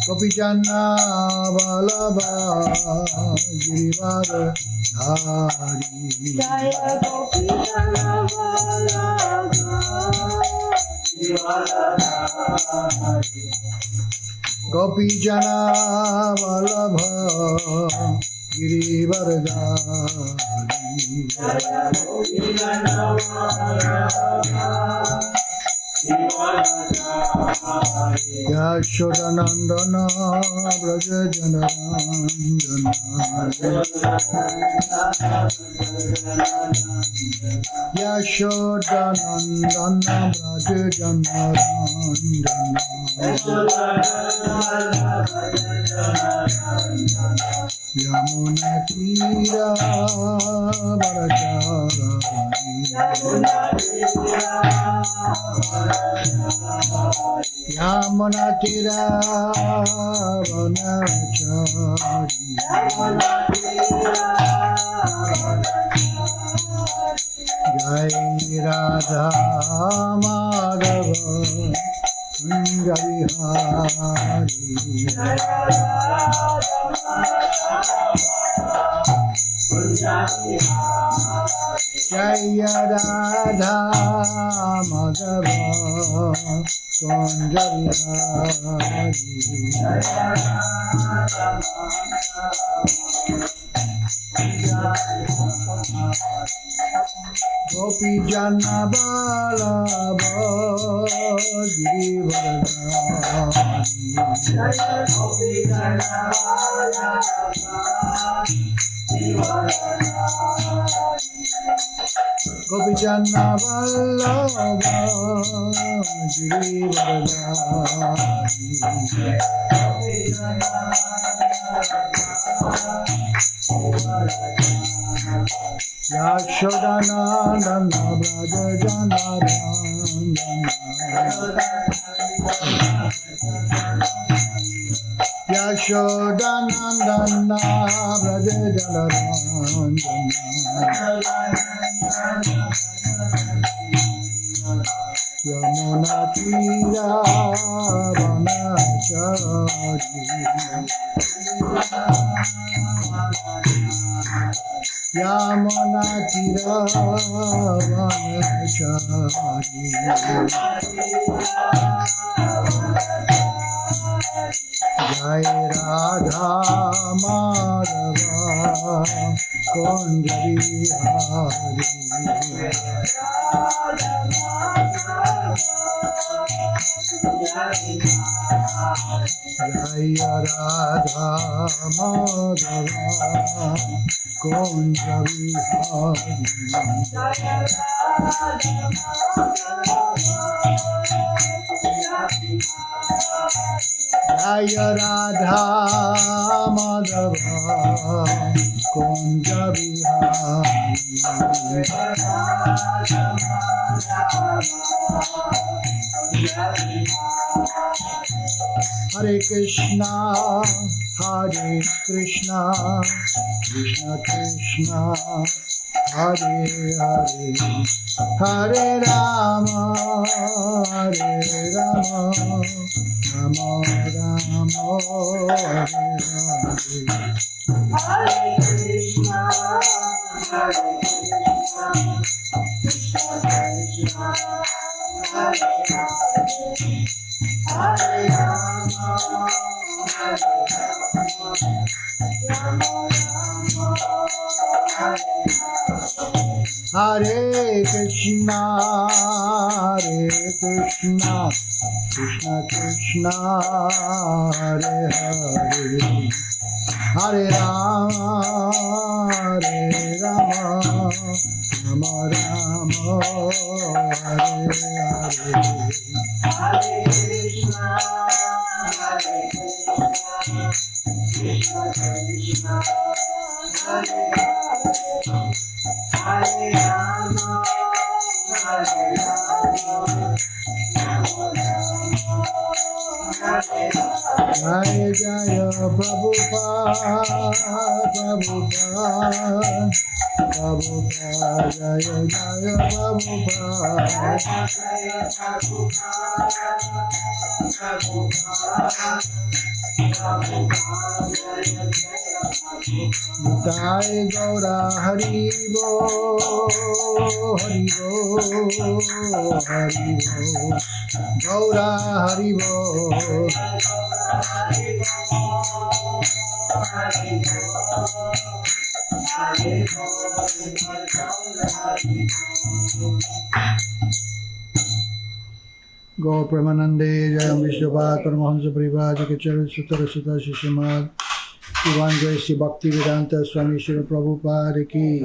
Gopijana Vallabha Giridharidhari Jaya Gopijana Vallabha Giridharidhari Gopijana Vallabha Giridharidhari Jaya Gopijana Vallabha Yashodanandana Braja Janarandana Yashodanandana Braja Janarandana Yamuna Tira Varacharari Yamuna Tira Varacharari Jai Radha Madhava Kunjavihari Jaya Radha Madhava Kunjavihari Gopijana Vallabha Giridharidhari Gopijana Vallabha Giridharidhari Yashodanandana Braja Janarandana Yashodanandana Braja Janarandana Yamuna Tira Vanachari Yamuna Tira Vanachari Jai Radha Madhava Kunjavihari Jaya Radha Madhava Kunjavihari Jaya Radha Madhava Kunjavihari Hare Krishna, Hare Krishna, Krishna Krishna, Hare Hare, Hare Rama, Hare Rama, Rama Rama, Hare Hare. Hare Krishna, Hare Krishna, Krishna Krishna, Hare Hare, Hare Rama, Hare Rama, Rama Rama, Hare Hare. Hare Krishna, Hare Krishna, Krishna Krishna, Hare Hare, Hare Rama, Hare Rama, Rama Rama, Hare Hare. Hare Krishna, Hare Krishna, Krishna Krishna, Hare Hare, Hare Rama, Hare Rama, Rama Rama, Jaya Jaya Prabhupada, Prabhupada, Prabhupada, Jaya Jaya Prabhupada. Jai Gaura Hari Bo, Hari Bo, Hari Bo, Gaura Hari Bo. Gaur Premanande Jayam Vishwabhat Paramahamsa Parivraja Kachara Sutara Sutta Shishimad Divine Grace Bhakti Vedanta Swami Shri Prabhupada Ki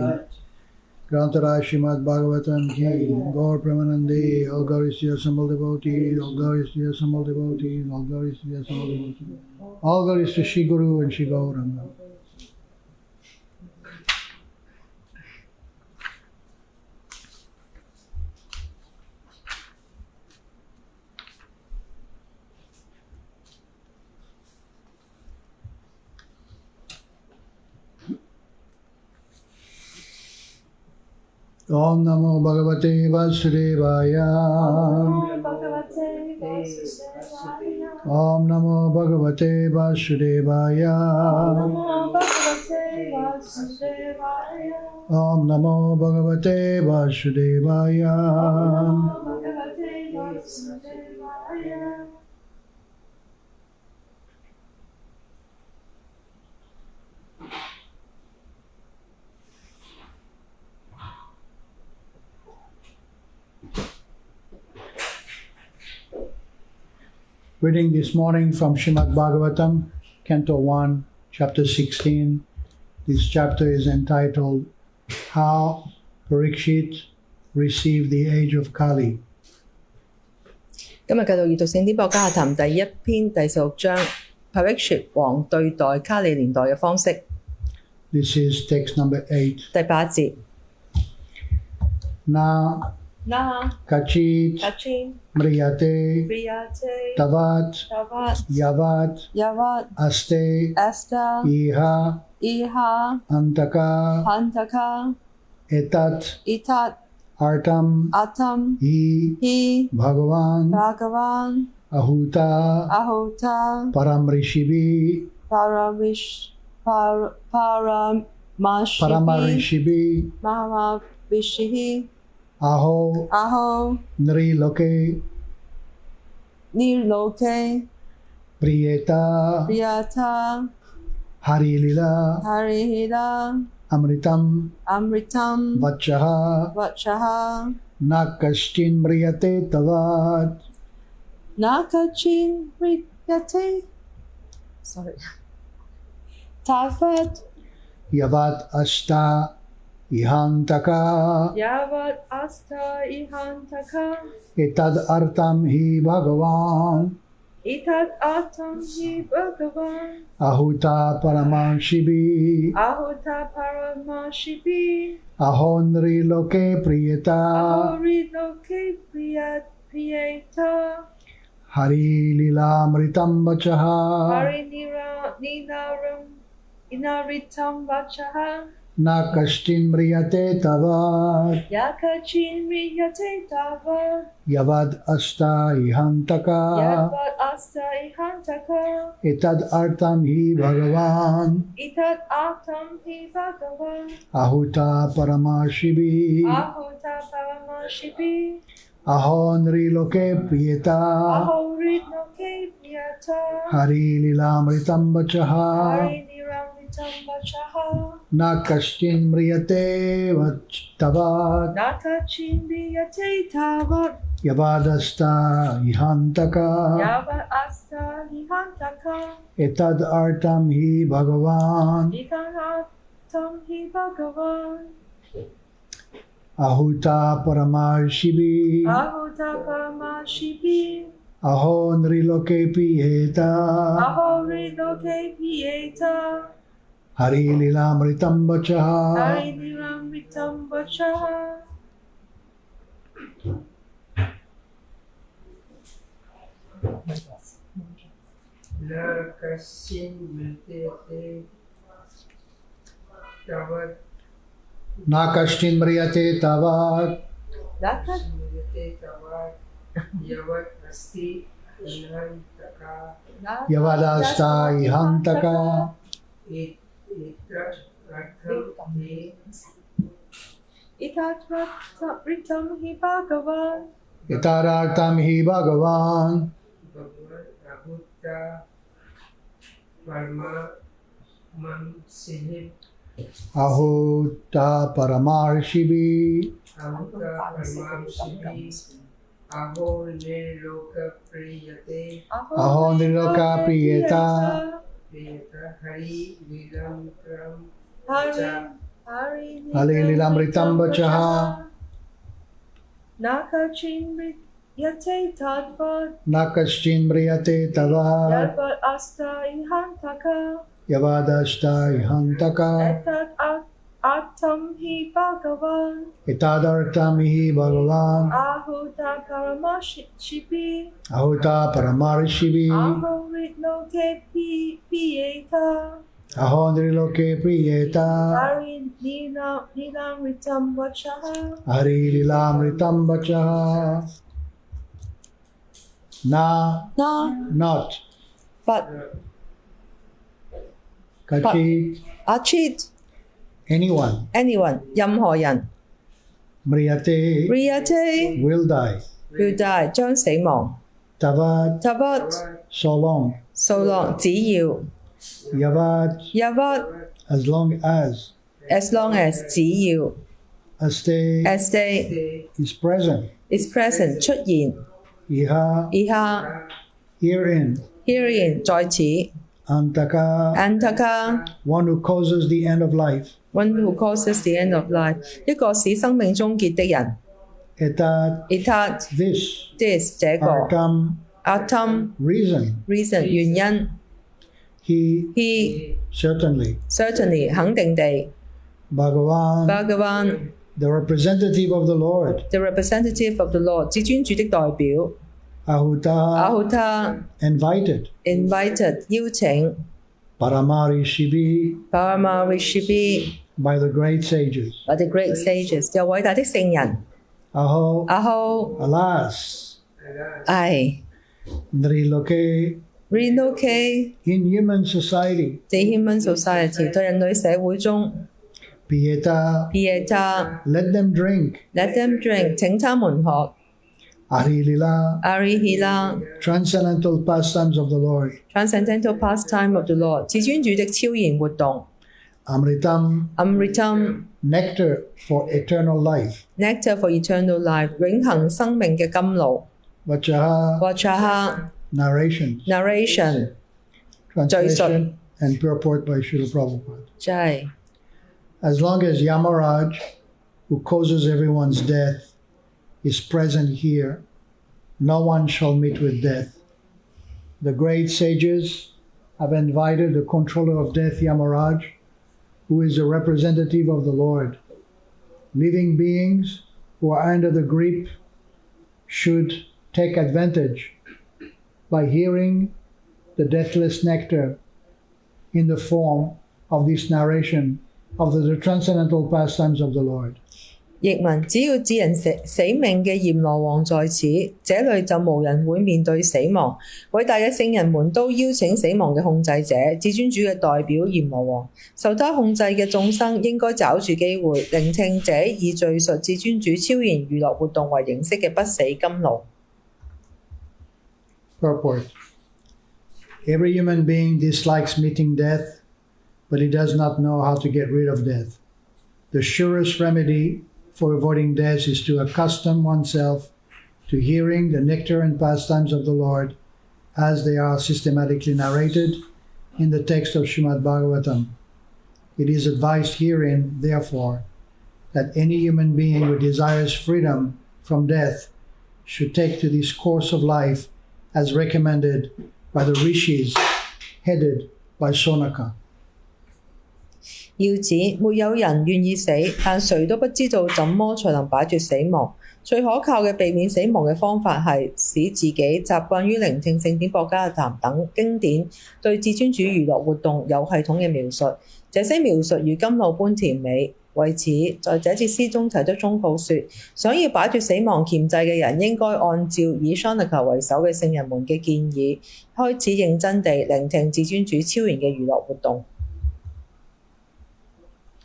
Grantaraj Srimad Bhagavatam Ki Gaur Premanande all glories to the assembled devotees, all glories to the assembled devotees, all glories to the assembled devotees, all glories to Shri Guru and Shri Gauranga. Om Namo Bhagavate Vasudevaya. Om Namo Bhagavate Vasudevaya. Om Namo Bhagavate Vasudevaya. Reading this morning from Srimad Bhagavatam, Canto 1, Chapter 16. This chapter is entitled, How Parikshit Received the Age of Kali. 今日繼續閱讀聖典博加談第一篇第16章 Parikshit 王對待卡利年代嘅方式。 This is text number 8. 第8節。 Na Kachit Mriyate Tavat Yavat Aste Iha Antaka Etat Artam Hi Bhagavan Ahuta Paramrishibi Paramarishibi Aho Nriloke Priyeta Harilila Amritam Vachaha Nakashtin Mriyate Tavat Yavat Ashta Ihantaka Etad Artam Hi Bhagavan Ahuta Paramashibi Ahonri Loke Priyeta Hari Lila Mritam Vachaha Nakashtin Mriyate Tavat Yavad Asta Ihantaka Etad Artam Hi Bhagavan Ahuta Paramashibi Ahonri Loke Priyeta Hari Lila Mritam Vachaha Nakashtin Mriyate Tavat Yavadasta Ihantaka Etad Artam Hi Bhagavan Ahuta Paramashibi Aho Nriloke Piyeta Hari Lila Mritam Vachaha न कश्चिन् मृत्यते तावत् Na kashtin mriyate tavat Dapat मृत्यते तावत् यावत् अस्ति अनन्तका yavadasta ihantaka एतदर्थं मे Itatvatam hi Bhagavan itarartam hi bhagavan भगवन् अभूता परमांसिः ahuta paramarshibi अभूता परमांसिः अहो निर्लोकप्रियते aho niloka priyeta Priyata Hari लीलामृतं Hari Lilamritam vachaha Nakachin Yate Tadvat na kashtin mriyate tavat Yadvat Asta Ihantaka yavadasta ihantaka Etat Atam hi Bhagavan itadartam hi bhagavan Ahuta Paramashipi ahuta paramarshibi Ahorit no te Pieta aho niloke priyeta Hari Nilamritam Vachaha Hari Lilamritam vachaha na Na not But kachit Achit anyone Anyone 任何人 mriyate Riyate will die will die 將死亡 tavat Tavat so long so long 只要 yavat Yavat as long as只要 aste as they is present is present 出現 iha 以下 herein herein 在此 antaka Antaka one who causes the end of life one who causes the end of life 一個使生命終結的人 etat Itat this this 這個 artam Atam reason reason 原因 he He certainly 肯定地 Bhagavan Bhagavan the representative of the Lord the representative of the Lord 至尊主的代表 Ahuta Ahuta invited invited 邀請 Paramarishibi Paramarishibi by the great sages. by the great sages 有偉大的聖人 Aho, Aho alas, ai Nriloke relocate in human society, the human society 在人類社會中 Pieta, Pieta let them drink, let them drink 請他們喝 Arilila, Arihila transcendental pastimes of the Lord, transcendental pastime of the Lord 至尊主的超然活動 Amritam, Amritam nectar for eternal life, nectar for eternal life 永恆生命嘅甘露 Vachaha, Vachaha narrations, narration translation and purport by Srila Prabhupada. 即係 As long as Yamaraj, who causes everyone's death, is present here, no one shall meet with death. The great sages have invited the controller of death, Yamaraj, who is a representative of the Lord. Living beings who are under the grip should take advantage by hearing the deathless nectar in the form of this narration of the transcendental pastimes of the Lord. 譯文只要致人死命嘅閻羅王在此，這裏就無人會面對死亡。偉大嘅聖人們都邀請死亡嘅控制者，至尊主嘅代表閻羅王，受他控制嘅眾生應該找住機會聆聽這以敘述至尊主超然娛樂活動為形式嘅不死甘露。Purport. Every human being dislikes meeting death, but he does not know how to get rid of death. The surest remedy for avoiding death is to accustom oneself to hearing the nectar and pastimes of the Lord as they are systematically narrated in the text of Srimad Bhagavatam. It is advised herein, therefore, that any human being who desires freedom from death should take to this course of life as recommended by the rishis headed by Sonaka. 要指沒有人願意死，但誰都不知道怎麼才能擺脫死亡。最可靠嘅避免死亡嘅方法係使自己習慣於聆聽聖典、博家談等經典對至尊主娛樂活動有系統嘅描述。這些描述如甘露般甜美。為此，在這節詩中提出忠告說，想要擺脫死亡鉗制嘅人，應該按照以 Chanukah 為首嘅聖人們嘅建議，開始認真地聆聽至尊主超然嘅娛樂活動。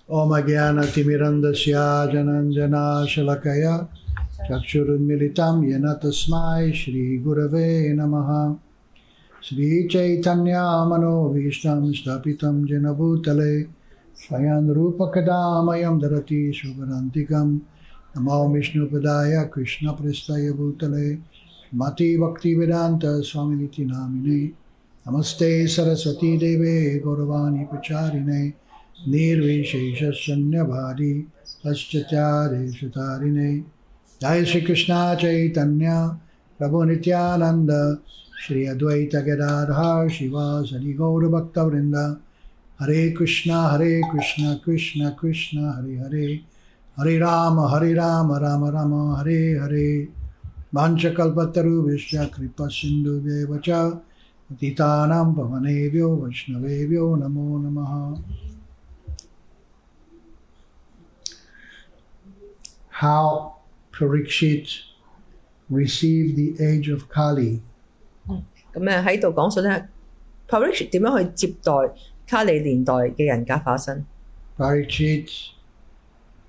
Om Ajnana-timirandasya Jananjana Shalakaya Chakshurunmilitam Yena Tasmai Shri Gurave Namaha Shri Chaitanya Mano-bhishtam Stapitam Jena Bhutale Swayan Rupakadamayam Dharati Shubharantikam Namo Vishnupadaya Krishna Prestaya Bhutale Mati Bhakti Vedanta Swaminiti Namine Namaste Saraswati Deve Gauravani Pacharine Nirvisheshasanyabhadi Paschachare Sutarine Jai Shri Krishna Chaitanya Prabhu Nityananda Shri Advaita Gadadhar Shiva Sadi Gaura Bhakta Vrinda Hare Krishna Krishna Krishna Hare Hare Hare Rama Rama Rama Hare Hare Vanchakalpataru Vishya Kripa Sindhu Devacha Patitanam Pavanebhyo Vaishnavebhyo Namo Namaha. How Parikshit received the age of Kali. 咁喺度講述咧 Parikshit 點樣去接待卡里年代嘅人格化身。Parikshit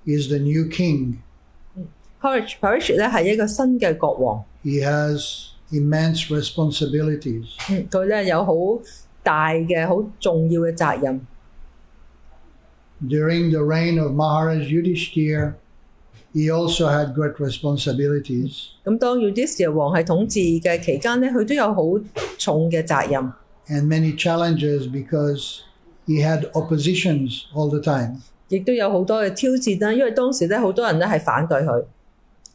is the new king. Parikshit 咧係一個新嘅國王。He has immense responsibilities. 佢咧有好大嘅、好重要嘅責任。During the reign of Maharaj Yudhishthira, he also had great responsibilities. 咁當 Yudhishthira 王係統治嘅期間咧，佢都有好重嘅責任。And many challenges because he had oppositions all the time. 亦都有好多嘅挑戰啦，因為當時咧好多人咧係反對佢。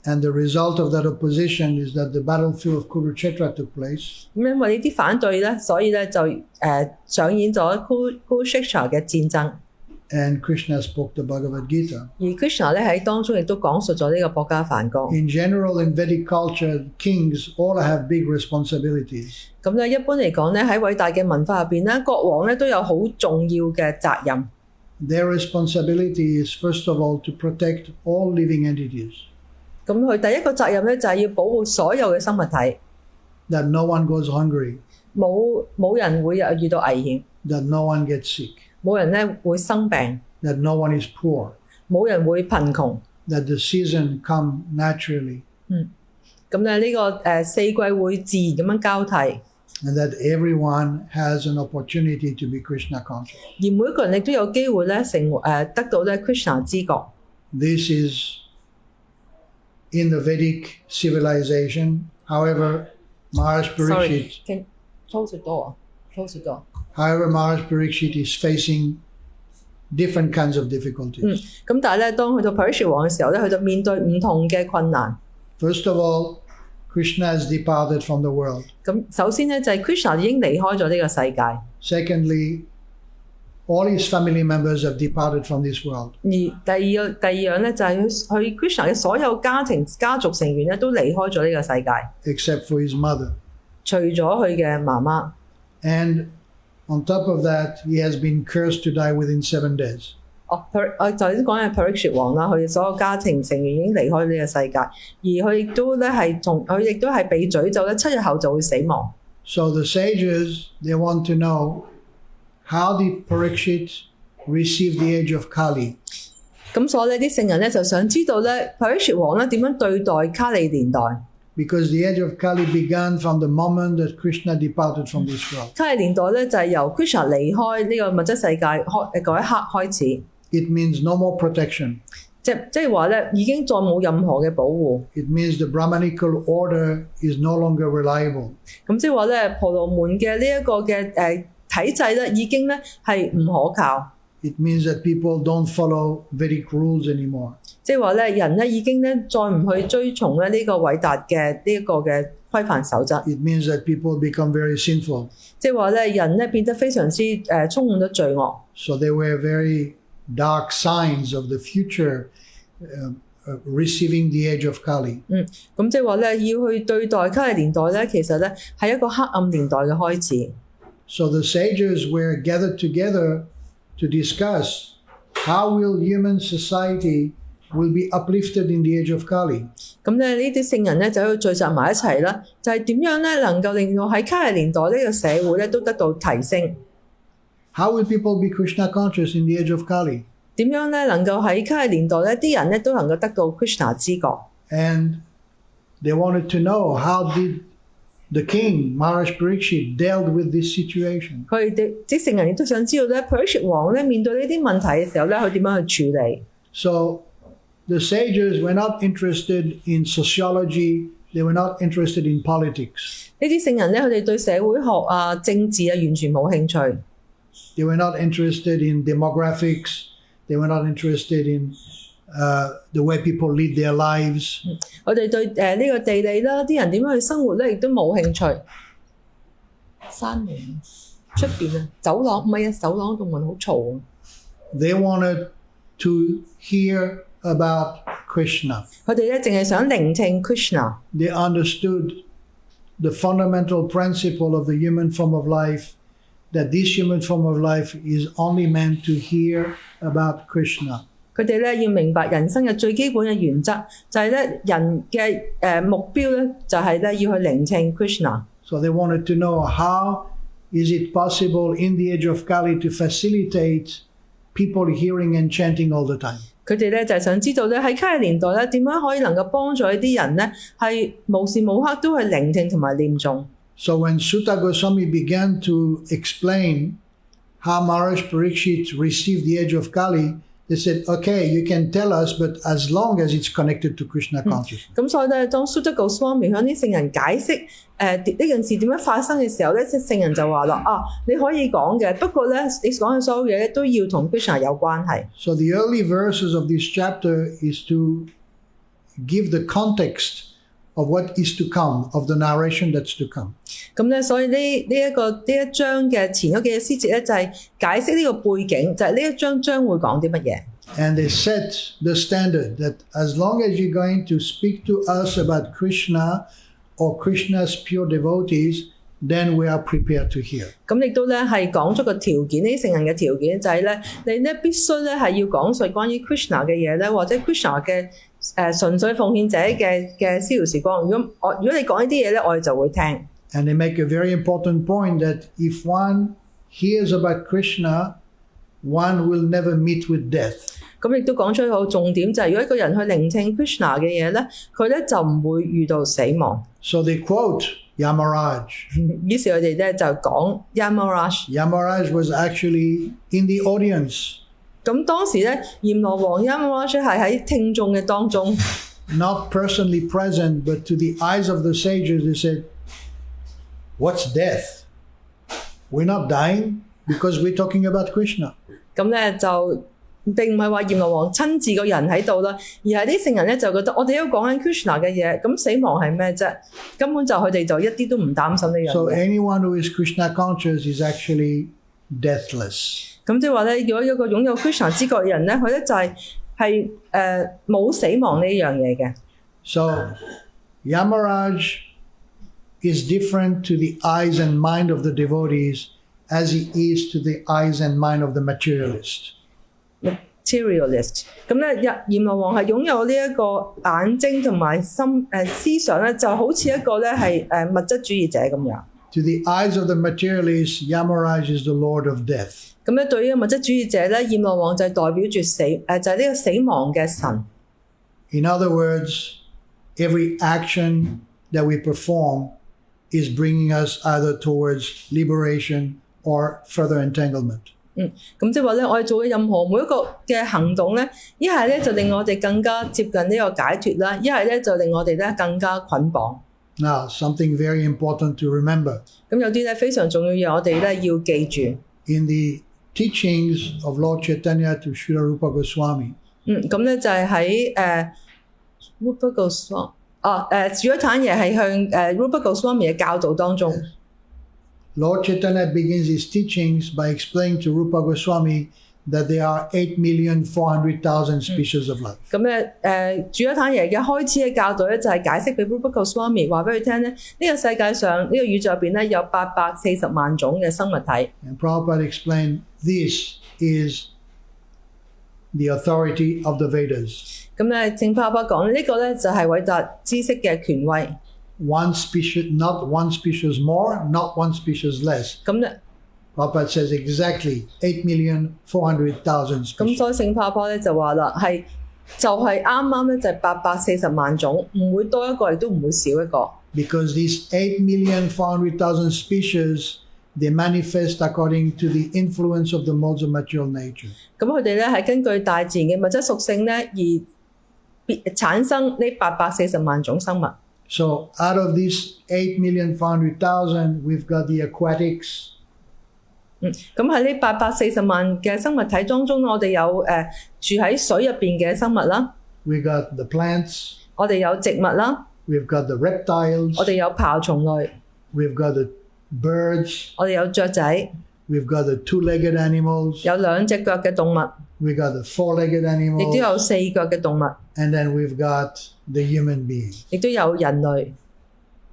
And the result of that opposition is that the battlefield of Kurukshetra took place. 咁因為呢啲反對咧，所以咧就上演咗 Kurukshetra 嘅戰爭。And Krishna spoke the Bhagavad Gita. 而 Krishna 咧喺當中亦都講述咗呢個博家梵歌。In general, in Vedic culture, kings all have big responsibilities. 咁咧一般嚟講咧喺偉大嘅文化入邊咧，國王咧都有好重要嘅責任。Their responsibility is first of all to protect all living entities. 咁佢第一個責任咧就係要保護所有嘅生物體。That no one goes hungry. 冇人會遇到危險。That no one gets sick. 冇人咧會生病。That no one is poor. 冇人會貧窮。That the season come naturally. 咁咧呢個四季會自然咁樣交替。And that everyone has an opportunity to be Krishna conscious. 而每一個人亦都有機會咧得到咧 Krishna 知覺。This is in the Vedic civilization. However, Maharaj Parikshit. Close the door. Close the door. However, Maharaj Parikshit is facing different kinds of difficulties. 咁但係咧，當去到 Parikshit 王嘅時候咧，佢就面對唔同嘅困難。First of all, Krishna has departed from the world. 咁首先咧就係 Krishna 已經離開咗呢個世界。Secondly, all his family members have departed from this world. 而第二樣咧就係佢 Krishna 嘅所有家族成員咧都離開咗呢個世界， except for his mother. 除咗佢嘅媽媽。And on top of that, he has been cursed to die within 7 days. 我就先講係 Parikshit 王啦，佢所有家庭成員已經離開呢個世界，而佢亦都係被詛咒咧，7日後就會死亡。So the sages, they want to know how did Parikshit receive the age of Kali? 咁所以呢啲聖人咧就想知道咧 Parikshit 王咧點樣對待卡里年代。Because the age of Kali began from the moment that Krishna departed from this world. 卡里年代咧就係由 Krishna 離開呢個物質世界嗰一刻開始。It means no more protection. 即係話咧已經再冇任何嘅保護。It means the Brahmanical order is no longer reliable. 咁即係話咧婆羅門嘅呢一個嘅體制咧已經咧係唔可靠。It means that people don't follow Vedic rules anymore. 即係話咧人咧已經咧再唔去追從咧呢個偉大嘅呢一個嘅規範守則。It means that people become very sinful. 即係話咧人咧變得非常之充滿咗罪惡。So they were very dark signs of the future receiving the age of Kali. 咁即係話咧，要去對待卡利年代咧，其實咧係一個黑暗年代嘅開始。So the sages were gathered together to discuss how will human society will be uplifted in the age of Kali. 咁咧呢啲聖人咧就喺度聚集埋一齊啦，就係點樣咧能夠令到喺卡利年代呢個社會咧都得到提升？ How will people be Krishna conscious in the age of Kali? 點樣咧能夠喺卡利年代咧啲人咧都能夠得到 Krishna 知覺？ And they wanted to know how did the king, Maharaj Parikshit, dealt with this situation. 佢哋啲聖人亦都想知道咧 Parikshit 王咧面對呢啲問題嘅時候咧，佢點樣去處理？ So the sages were not interested in sociology, they were not interested in politics. 呢啲聖人咧，佢哋對社會學啊、政治啊完全冇興趣。 They were not interested in demographics, they were not interested in the way people lead their lives. 我哋對呢個地理啦，啲人點樣去生活咧，亦都冇興趣。山門出邊啊，走廊唔係啊，走廊度門好嘈啊。 They wanted to hear about Krishna. 佢哋咧淨係想聆聽 Krishna， They understood the fundamental principle of the human form of life, that this human form of life is only meant to hear about Krishna. 佢哋咧要明白人生嘅最基本嘅原則，就係咧人嘅目標咧，就係咧要去聆聽 Krishna。 So they wanted to know how is it possible in the age of Kali to facilitate people hearing and chanting all the time. 佢哋咧就係想知道咧喺卡利年代咧點樣可以能夠幫助一啲人咧係無時無刻都去聆聽同埋念誦。 So when Sutta Goswami began to explain how Maharaj Parikshit received the age of Kali, they said, okay, you can tell us, but as long as it's connected to Krishna consciousness. 咁所以咧，當 Sutta Goswami 向啲聖人解釋呢件事點樣發生嘅時候咧，即係聖人就話啦：你可以講嘅，不過咧你講嘅所有嘢咧都要同 Krishna 有關係。 So the early verses of this chapter is to give the context of what is to come, of the narration that's to come. 咁咧，所以呢一章嘅前嗰幾個詩節咧，就係解釋呢個背景，就係呢一章將會講啲乜嘢。 And they set the standard that as long as you're going to speak to us about Krishna or Krishna's pure devotees, then we are prepared to hear. 咁亦都咧係講咗個條件，呢啲聖人嘅條件就係咧，你咧必須咧係要講述關於 Krishna 嘅嘢咧，或者 Krishna 嘅純粹奉獻者嘅逍遙時光。如果你講呢啲嘢咧，我哋就會聽。 And they make a very important point that if one hears about Krishna, one will never meet with death. 咁亦都講出一個重點，就係如果一個人去聆聽 Krishna 嘅嘢咧，佢咧就唔會遇到死亡。 So they quote Yamaraj. 於是佢哋咧就講 Yamaraj。 Yamaraj was actually in the audience, 咁當時咧，閻羅王 Yamaraj 係喺聽眾嘅當中， not personally present, but to the eyes of the sages, they said, what's death? We're not dying because we're talking about Krishna. 咁咧就並唔係話閻羅王親自個人喺度啦，而係啲聖人咧就覺得我哋都講緊 Krishna 嘅嘢，咁死亡係咩啫？根本就佢哋就一啲都唔擔心呢樣 So 嘢。 anyone who is Krishna conscious is actually deathless. 咁即係話咧，如果有一個擁有 Krishna 知覺嘅人咧，佢咧就係冇死亡呢樣嘢嘅。 So Yamaraj is different to the eyes and mind of the devotees as he is to the eyes and mind of the materialist. Materialist， 咁咧閻羅王係擁有呢一個眼睛同埋心思想咧，就好似一個咧係物質主義者咁樣。 To the eyes of the materialist, Yamaraj is the Lord of death. 咁咧對於物質主義者咧，閻羅王就係代表住死就係呢個死亡嘅神。 In other words, every action that we perform is bringing us either towards liberation or further entanglement. 咁即係話咧，我哋做嘅任何每一個嘅行動咧，一係咧就令我哋更加接近呢個解脫啦，一係咧就令我哋咧更加捆綁。 Now, something very important to remember. 咁有啲咧非常重要嘅，我哋咧要記住。 In the teachings of Lord Chaitanya to Srila Rupa Goswami, 咁咧就係喺Rupa Goswami 主要坦爺係向Rupa Goswami 嘅教導當中。 Lord Chaitanya begins his teachings by explaining to Rupa Goswami that there are 8,400,000 species of life. 咁咧主一坦爺嘅開始嘅教導咧，就係解釋俾 Rupa Goswami 話俾佢聽咧，呢個世界上呢個宇宙入邊咧有840萬種嘅生物體。 And Prabhupada explained this is the authority of the Vedas. 咁咧正爸爸講呢個咧就係偉大知識嘅權威。 One species, not one species more, not one species less. 咁咧 Prabhupada says exactly 8,400,000 咁 species. 所以聖爸爸咧就話啦，就係啱啱咧就係840萬種，唔會多一個，亦都唔會少一個。 Because these 8,400,000 species, they manifest according to the influence of the modes of material nature. 咁佢哋咧係根據大自然嘅物質屬性咧而產生呢840萬種生物。 So out of these 8,400,000, we've got the aquatics, 咁喺呢840萬嘅生物體當中，我哋有住喺水入邊嘅生物啦， we've got the plants, 我哋有植物啦， we've got the reptiles, 我哋有爬蟲類， we've got the birds, 我哋有雀仔， we've got the two-legged animals, 有2隻腳嘅動物， we've got the four-legged 亦都 animals, 有4腳嘅動物， and then we've got the human beings. 亦都有人類。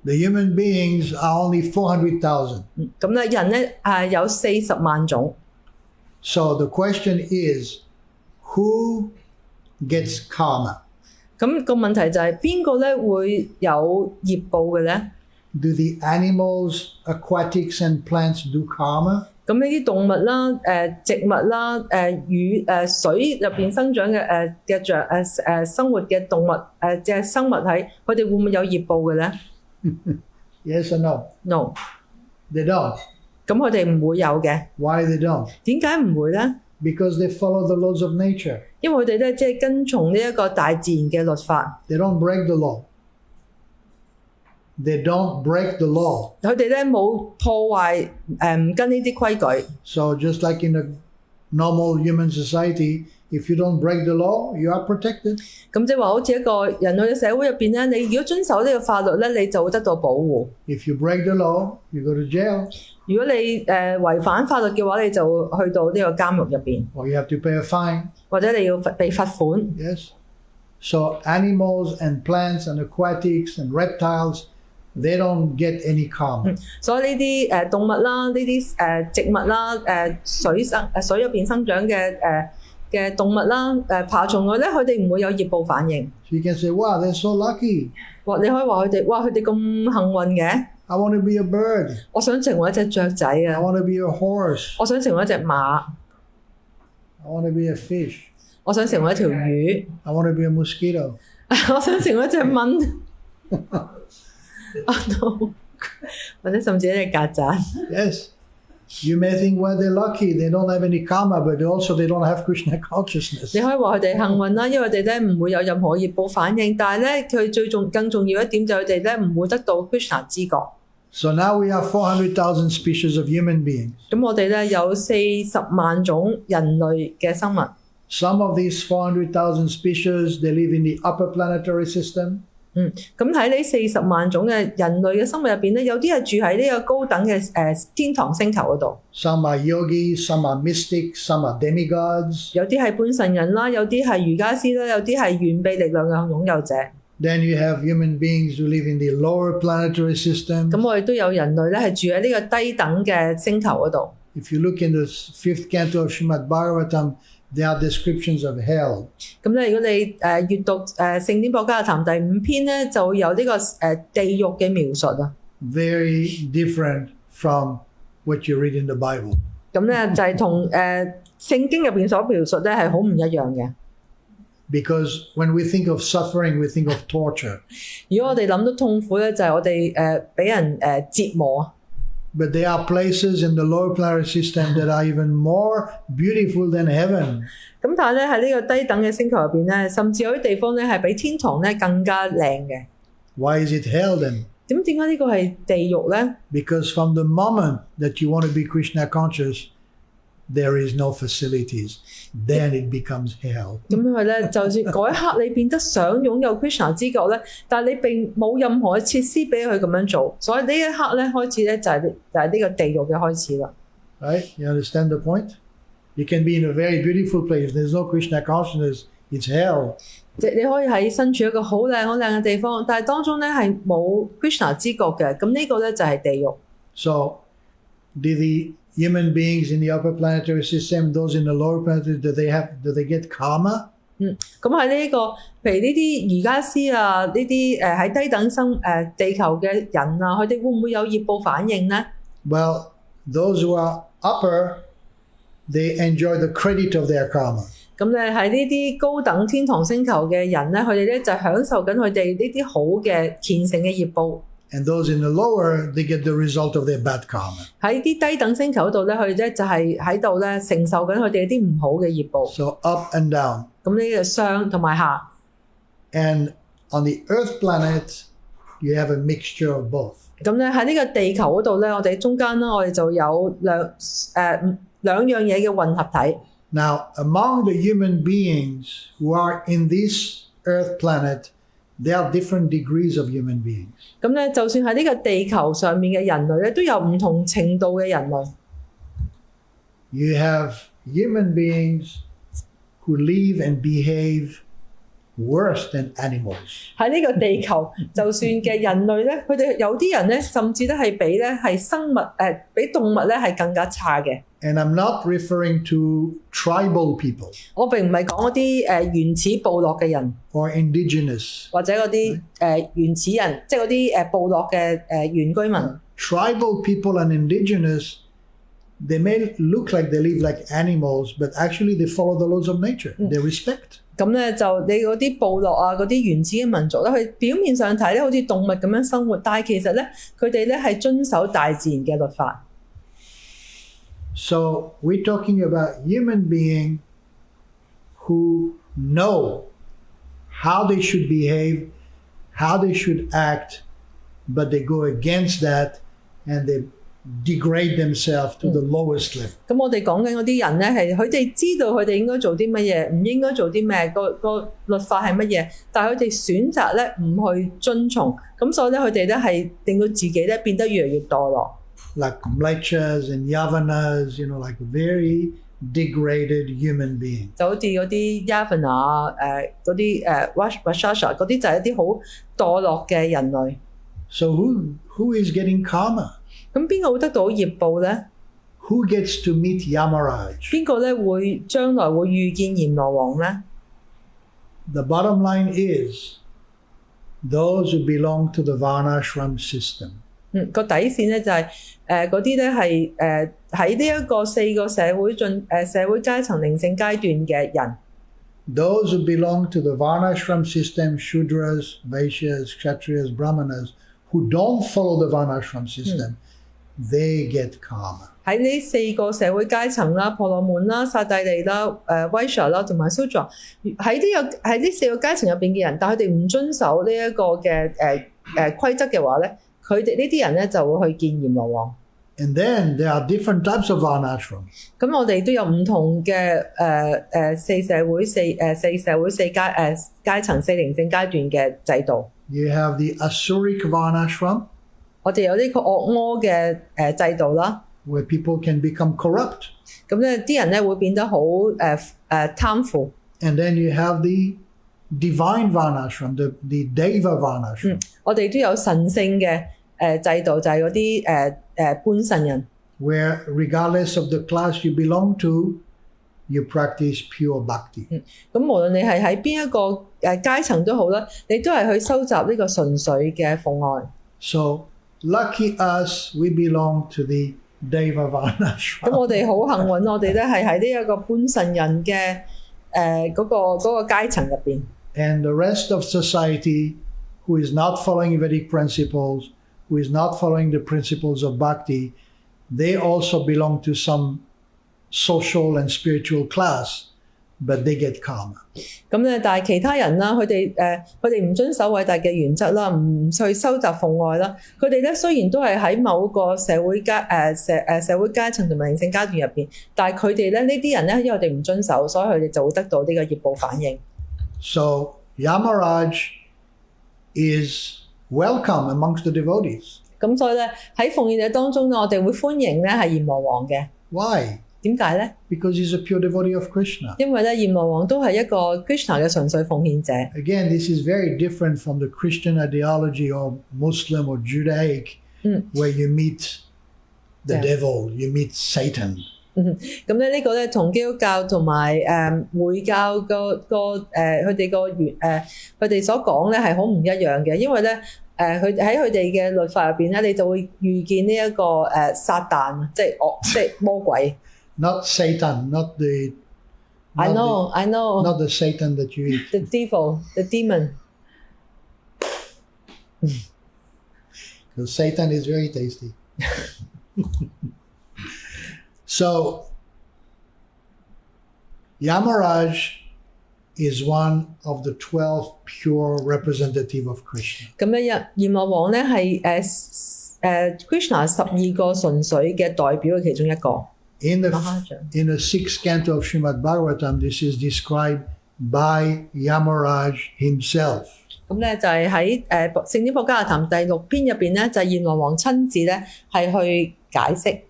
The human beings are only 400,000. 咁咧人咧有40萬種。 So the question is, who gets karma? 咁個問題就係邊個咧會有業報嘅咧？ Do the animals, aquatics, and plants do karma? 咁呢啲動物啦、植物啦、水入邊生長嘅生活嘅動物嘅生物體，佢哋會唔會有業報嘅咧 Yes or no? ？No， They don't. 咁佢哋唔會有嘅。 Why they don't? 點解唔會咧？ Because they follow the laws of nature. 因為佢哋咧即係跟從呢一個大自然嘅律法， They don't break the law. They don't break the law. 佢哋咧冇破壞唔跟呢啲規矩。 So just like in a normal human society, if you don't break the law, you are protected. 咁即係話好似一個人類嘅社會入邊咧，你如果遵守呢個法律咧，你就會得到保護。 If you break the law, you go to jail 如果你違反法律嘅話，你就會去到呢個監獄入邊， or you have to pay a fine. 或者你要被罰款。 Yes. So animals and plants and aquatics and reptiles, they don't get any karma. 所以呢啲動物啦，呢啲植物啦，水入邊生長嘅動物啦，爬蟲類咧，佢哋唔會有業報反應。 So you can say, wow, they're so lucky. 或你可以話佢哋，哇，佢哋咁幸運嘅， I want to be a bird. 我想成為一隻雀仔 I 啊， want to be a horse. 我想成為一隻馬， I want to be a fish. 我想成為一條魚， I want to be a mosquito. 我想成為一隻蚊，或者甚至一隻曱甴。 Yes. You may think, well, they're lucky. They don't have any karma, but they don't have Krishna consciousness. 你可以話佢哋幸運啦，因為佢哋咧唔會有任何業報反應，但係咧佢更重要一點就係佢哋咧唔會得到 Krishna 知覺。 So now we have 400,000 species of human beings. 咁我哋咧有40萬種人類嘅生物， Some of these 400,000 species, they live in the upper planetary system. 咁喺呢40萬種嘅人類嘅生物入邊咧，有啲係住喺呢個高等嘅天堂星球嗰度， Some are yogis, some are mystics, some are demigods. 有啲係半神人啦，有啲係瑜伽師啦，有啲係完備力量嘅擁有者。 Then you have human beings who live in the lower planetary system. 咁我哋都有人類咧係住喺呢個低等嘅星球嗰度。 If you look in the 5th canto of Srimad Bhagavatam, there are descriptions of hell. 咁咧，如果你閱讀聖典博伽談第5篇咧，就會有呢個地獄嘅描述啊。 Very different from what you read in the Bible. 咁咧就係同聖經入邊所描述咧係好唔一樣嘅。 Because when we think of suffering, we think of torture. 如果我哋諗到痛苦咧，就係我哋俾人折磨啊。 But there are places in the lower planetary system that are even more beautiful than heaven. 咁但係咧喺呢個低等嘅星球入邊咧，甚至有啲地方咧係比天堂咧更加靚嘅。 Why is it hell then? 點解呢個係地獄咧？ Because from the moment that you want to be Krishna conscious, there is no facilities. Then it becomes hell. 咁佢咧，就算嗰一刻你變得想擁有 Krishna 知覺咧，但係你並冇任何嘅設施俾佢咁樣做，所以呢一刻咧開始咧就係呢個地獄嘅開始啦。 Right? You understand the point? You can be in a very beautiful place. There's no Krishna consciousness. It's hell. 即係你可以喺身處一個好靚嘅地方，但係當中咧係冇 Krishna 知覺嘅，咁呢個咧就係地獄。 So, do the human beings in the upper planetary system, those in the lower planetary, do they get karma? 咁喺呢個，譬如呢啲瑜伽師啊，呢啲喺低等地球嘅人啊，佢哋會唔會有業報反應咧？ Well, those who are upper, they enjoy the credit of their karma. 咁咧喺呢啲高等天堂星球嘅人咧，佢哋咧就享受緊佢哋呢啲好嘅虔誠嘅業報。 And those in the lower, they get the result of their bad karma. 喺啲低等星球度咧，佢哋咧就係喺度咧承受緊佢哋啲唔好嘅業報。 So up and down. 咁呢個上同埋下。 And on the Earth planet, you have a mixture of both. 咁咧喺呢個地球嗰度咧，我哋中間啦，我哋就有兩樣嘢嘅混合體。 Now, among the human beings who are in this Earth planet, there are different degrees of human beings. 咁咧，就算喺呢個地球上面嘅人類咧，都有唔同程度嘅人類。 You have human beings who live and behave worse than animals. 喺呢個地球，就算嘅人類咧，佢哋有啲人咧，甚至咧係比咧係生物比動物咧係更加差嘅。 And I'm not referring to tribal people 我並唔係講嗰啲原始部落嘅人， or indigenous. 或者嗰啲原始人，即係嗰啲部落嘅原居民。 Tribal people and indigenous, they may look like they live like animals, but actually they follow the laws of nature. They respect. 咁咧就你嗰啲部落啊，嗰啲原始嘅民族咧，佢表面上睇咧好似動物咁樣生活，但係其實咧佢哋咧係遵守大自然嘅律法。 So we're talking about human beings who know how they should behave, how they should act, but they go against that and they degrade themselves to the lowest level. 咁我哋講緊嗰啲人咧，係佢哋知道佢哋應該做啲乜嘢，唔應該做啲咩，個律法係乜嘢，但係佢哋選擇咧唔去遵從，咁所以咧佢哋咧係令到自己咧變得越嚟越墮落。 Like Mlechas and Yavanas, like very degraded human beings. 就好似嗰啲 Yavana 啊，嗰啲Vashasha 嗰啲就係一啲好墮落嘅人類。 So who is getting karma? 咁邊個會得到業報咧？ Who gets to meet Yamaraj? 邊個咧會將來會遇見閻羅王咧？ The bottom line is those who belong to the Varnashram system. 個底線咧就係嗰啲咧係喺呢一個4個社會階層靈性階段嘅人。 Those who belong to the Varnashram system, Shudras, Vaishyas, Kshatriyas, Brahmanas, who don't follow the Varnashram system, they get karma. 喺呢4個社會階層啦，婆羅門啦、剎帝利啦、Vaishya 啦同埋 Sudra， 喺呢4個階層入邊嘅人，但係佢哋唔遵守呢一個嘅規則嘅話咧，佢哋呢啲人咧就會去見閻羅王。 And then there are different types of Varnashram. 咁我哋都有唔同嘅4階層、4靈性階段嘅制度。 You have the Asuric Varnashram, 我哋有呢個惡魔嘅制度啦。 where people can become corrupt. 咁咧啲人咧會變得好貪腐。 And then you have the divine Varnashram, the Deva Varnashram, 我哋都有神聖嘅制度，就係嗰啲半神人。 where regardless of the class you belong to, you practice pure bhakti. 咁無論你係喺邊一個階層都好啦，你都係去收集呢個純粹嘅奉愛。 So lucky us, we belong to the Deva 咁 Varnashram. 我哋好幸運，我哋咧係喺呢一個半神人嘅嗰個階層入邊。 And the rest of society who is not following Vedic principles, who is not following the principles of bhakti, they also belong to some social and spiritual class, but they get karma. 咁咧，但係其他人啦，佢哋唔遵守偉大嘅原則啦，唔去收集奉愛啦，佢哋咧雖然都係喺某個社會階層同埋靈性階段入邊，但係佢哋咧呢啲人咧，因為佢哋唔遵守，所以佢哋就會得到呢個業報反應。 So Yamaraj is welcome amongst the devotees. 咁所以咧喺奉獻者當中咧，我哋會歡迎咧係閻羅王嘅。 Why? 點解咧？ Because he's a pure devotee of Krishna. 因為咧，閻羅王都係一個 Krishna 嘅純粹奉獻者。 Again, this is very different from the Christian ideology or Muslim or Judaic, where you meet the Yeah. devil, you meet Satan. 咁咧呢個咧同基督教同埋會教佢哋佢哋所講咧係好唔一樣嘅，因為咧佢喺佢哋嘅律法入邊咧，你就會遇見呢一個撒旦，即係魔鬼。 Not Satan, not the I know not the Satan that you eat. the devil, the demon。 Because Satan is very tasty. So, Yamaraj is one of the 12 pure representative of Krishna. 咁咧，閻羅王咧係Krishna 12個純粹嘅代表嘅其中一個。 In the Mahajan. in the 6th canto of Srimad Bhagavatam, this is described by Yamaraj himself. 咁咧就係喺聖典博加勒談第6篇入邊咧，就係閻羅王親自咧係去解釋。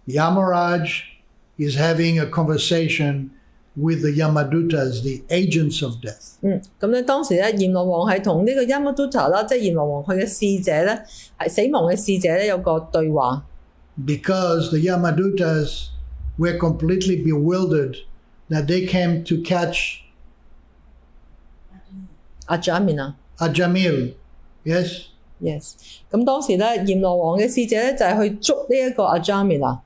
Yamaraj is having a conversation with the Yamadutas, the agents of death. 咁咧當時咧閻羅王係同呢個 Yamaduta 啦，即係閻羅王佢嘅使者咧，係死亡嘅使者咧有個對話。 Because the Yamadutas were completely bewildered that they came to catch 阿 Jamina。 Ajamil. Yes? Yes，咁當時咧閻羅王嘅使者咧就係去捉呢一個阿 Jamina。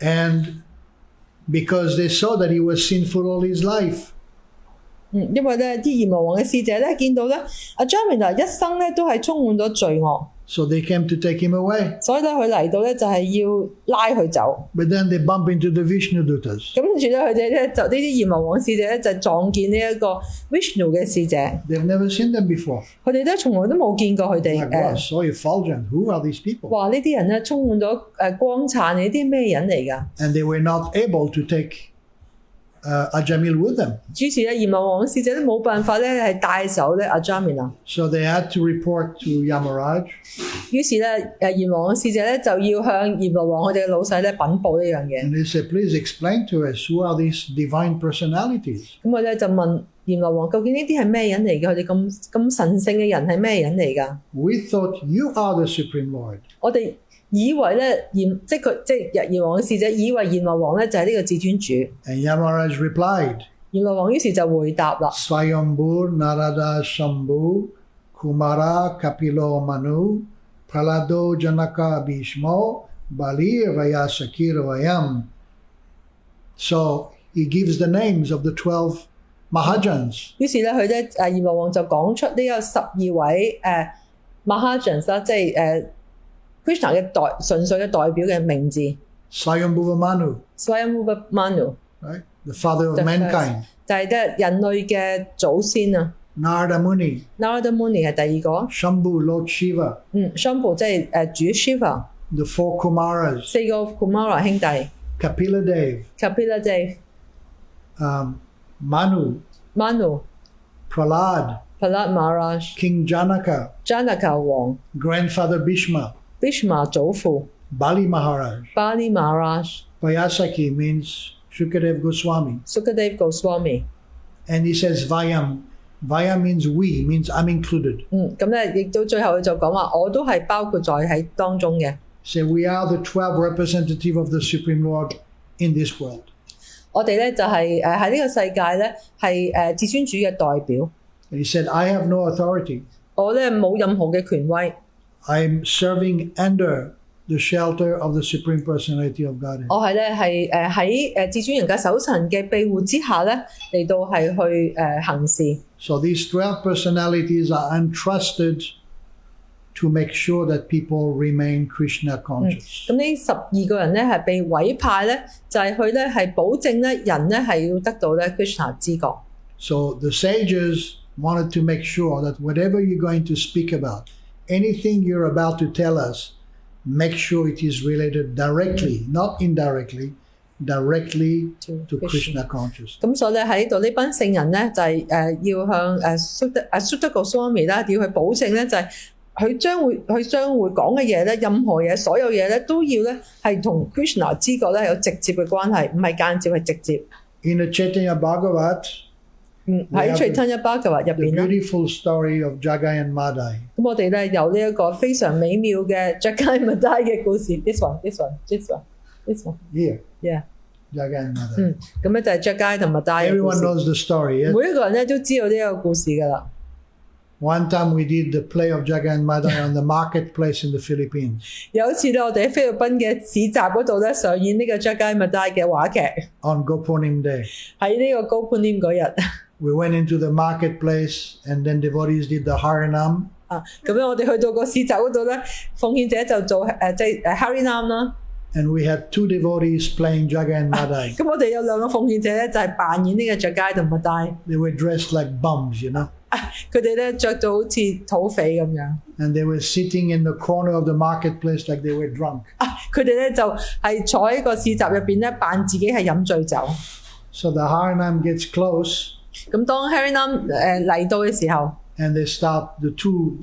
And because they saw that he was sinful all his life. 因為咧啲閻羅王嘅使者咧見到咧阿 Jamina 一生咧都係充滿咗罪惡。 So they came to take him away. 所以咧，佢嚟到咧就係要拉佢走。 But then they bump into the Vishnudutas. 咁跟住咧，佢哋咧就呢啲閻羅王使者咧就撞見呢一個 Vishnu 嘅使者， They've never seen them before. 佢哋咧從來都冇見過佢哋 Like, wow, so effulgent. Who are these people? 話呢啲人咧充滿咗光燦，呢啲咩人嚟㗎？ And they were not able to take Ajamil with them. 於是咧，閻羅王使者都冇辦法咧係帶走咧阿 Jamina。 So they had to report to Yamaraj. 於是咧，閻羅王使者咧就要向閻羅王佢哋嘅老細咧稟報呢樣嘢。 And they said, please explain to us who are these divine personalities. 咁我咧就問閻羅王，究竟呢啲係咩人嚟嘅？佢哋咁神聖嘅人係咩人嚟㗎？ We thought you are the Supreme Lord. 我哋以為咧閻羅王嘅使者以為閻羅王咧就係呢個至尊主。 And Yamaraj replied, 閻羅王於是就回答啦。 Swayambur Narada Shambhu Kumara Kapilo Manu Pralado Janaka Bhishmo Bali Vayasakir Vayam. So he gives the names of the 12 Mahajans. 於是咧，佢咧閻羅王就講出呢個12位Mahajans 啦，即係Krishna 嘅純粹嘅代表嘅名字。 Swayambhuva Manu, Swayambhuva Manu right? The father of The mankind. 就係咧人類嘅祖先啊。 Narada Muni, Narada Muni 係第二個。 Shambhu, Lord Shiva, Shambhu 即係主 Shiva， the 4 Kumaras, 4個 Kumara 兄弟 Kapila Dev, Kapila Dev、 Manu, Manu、 Pralad, Prahlad Maharaj、 King Janaka, Janaka 王、 grandfather Bhishma, Bhishma 祖父、 Bali Maharaj. Bali Maharaj、 Vayasaki means Shukadev Goswami. Sukadev Goswami。 And he says Vayam. Vayam means we, means I'm included. 咁咧，亦到最後佢就講話，我都係包括在喺當中嘅。 So we are the 12 representative of the Supreme Lord in this world. 我哋咧就係喺呢個世界咧係至尊主嘅代表。 And he said, I have no authority. 我咧冇任何嘅權威， I'm serving under the shelter of the Supreme Personality of Godhead. 我係咧係喺至尊人格守神嘅庇護之下咧嚟到係去行事。 So these 12 personalities are entrusted to make sure that people remain Krishna conscious. 咁呢12個人咧係被委派咧，就係去咧係保證咧人咧係要得到咧 Krishna 知覺。 So the sages wanted to make sure that whatever you're going to speak about, anything you're about to tell us, make sure it is related directly, not indirectly, directly to Krishna consciousness. 咁所以咧喺度呢班聖人咧就係要向蘇德個 Swami 啦，要去保證咧就係佢將會講嘅嘢咧，任何嘢所有嘢咧都要咧係同 Krishna 知覺咧有直接嘅關係，唔係間接係直接。 In the Chaitanya Bhagavat, 喺 Chaitanya Bhagavat 入 the 邊咧， beautiful story of Jagai and Madai. 咁我哋咧有呢一個非常美妙嘅 Jagai Madai 嘅故事。This one. Here, Yeah. Jagai and Madai. 咁咧就係 Jagai 同 Madai 嘅故 Everyone 事。 knows the story. Yes? 每一個人咧都知道呢一個故事噶啦。 One time we did the play of Jagai and Madai on the marketplace in the Philippines 有一次咧，我哋喺菲律賓嘅市集嗰度咧上演呢個 Jagai Madai 嘅話劇， on Gopunim Day. 喺呢個高潘黏嗰日。 We went into the marketplace and then devotees did the Harinam. 咁樣我哋去到個市集嗰度咧，奉獻者就做即係Harinam 啦。 And we had 2 devotees playing Jagai and Madai. 咁我哋有2個奉獻者咧，就係扮演呢個 Jagai 同 Madai。 They were dressed like bums, you know. 佢哋咧着到好似土匪咁樣。 And they were sitting in the corner of the marketplace like they were drunk. 佢哋咧就係坐喺個市集入邊咧，扮自己係飲醉酒。 So the Harinam gets close 咁當 Harinam 嚟到嘅時候， and the 2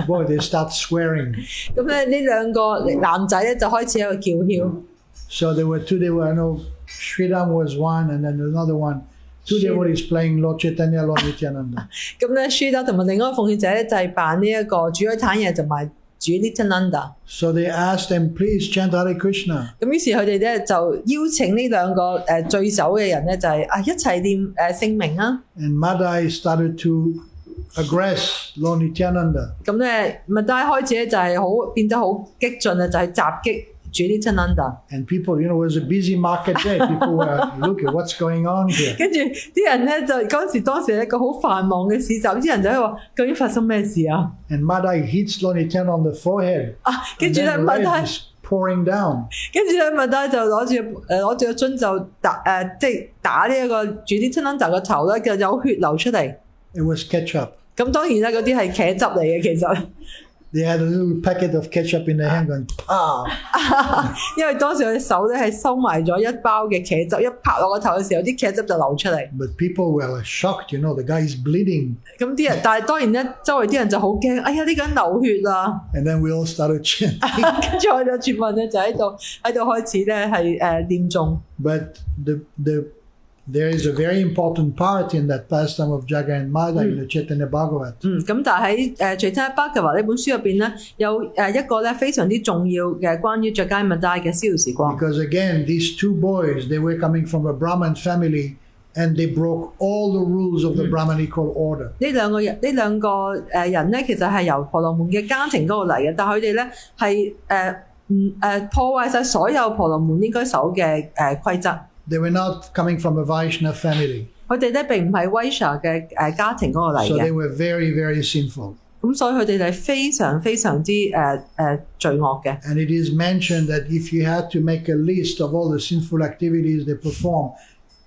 boys, they start swearing. 咁咧呢2個男仔咧就開始喺度叫囂。 So there were 2, I know Sridham was one and then another one. 2 devotees playing Lord Chaitanya, Lord Nityananda. 咁咧 Sridhar 同埋另外一個奉獻者咧就係扮呢一個主海坦嘢同埋主 Nityananda。 So they asked them, please chant Hare Krishna. 咁於是佢哋咧就邀請呢2個醉酒嘅人咧就係一齊念聖名啊。 And Madai started to aggress Lord Nityananda. 咁咧 Madai 開始咧就係變得好激進啊，就係襲擊主 Nityananda。 And people, you know, it was a busy market day. People were, look at what's going on here. 跟住啲人咧就當時係一個好繁忙嘅市集，啲人就喺度話究竟發生咩事啊？ And Madai hits Lord Nityananda on the forehead. 跟 And 住咧 then the Madai red is pouring down. Madai 就攞住個樽就打呢一個主 Nityananda 個頭咧，就有血流出嚟。 It was ketchup. 咁當然啦，嗰啲係茄汁嚟嘅，其實。 They had a little packet of ketchup in their hand going, pow. 因為當時佢手咧係收埋咗一包嘅茄汁，一拍落個頭嘅時候，啲茄汁就流出嚟。 But people were shocked, you know, the guy is bleeding. 咁啲人，但係當然咧，周圍啲人就好驚，哎呀呢個人流血啦！ And then we all started chanting. 跟住我哋全部人咧就喺度開始咧係念誦。 But there is a very important part in that pastime of Jagai and Madai in the Chaitanya Bhagavat. 咁但係喺《Chaitanya Bhagavat》呢本書入邊咧，有一個咧非常之重要嘅關於 Jagai Madai 嘅逍遙時光。 Because again, these 2 boys, they were coming from a Brahmin family and they broke all the rules of the Brahmanical order. 呢兩個人咧，其實係由婆羅門嘅家庭嗰度嚟嘅，但係佢哋咧係破壞晒所有婆羅門應該守嘅規則。 They were not coming from a Vaishnava family. 佢哋咧並唔係 Vaishya 嘅家庭嗰個嚟 So they 嘅， were very, very sinful. 咁所以佢哋係非常非常之罪惡嘅。 And it is mentioned that if you had to make a list of all the sinful activities they perform,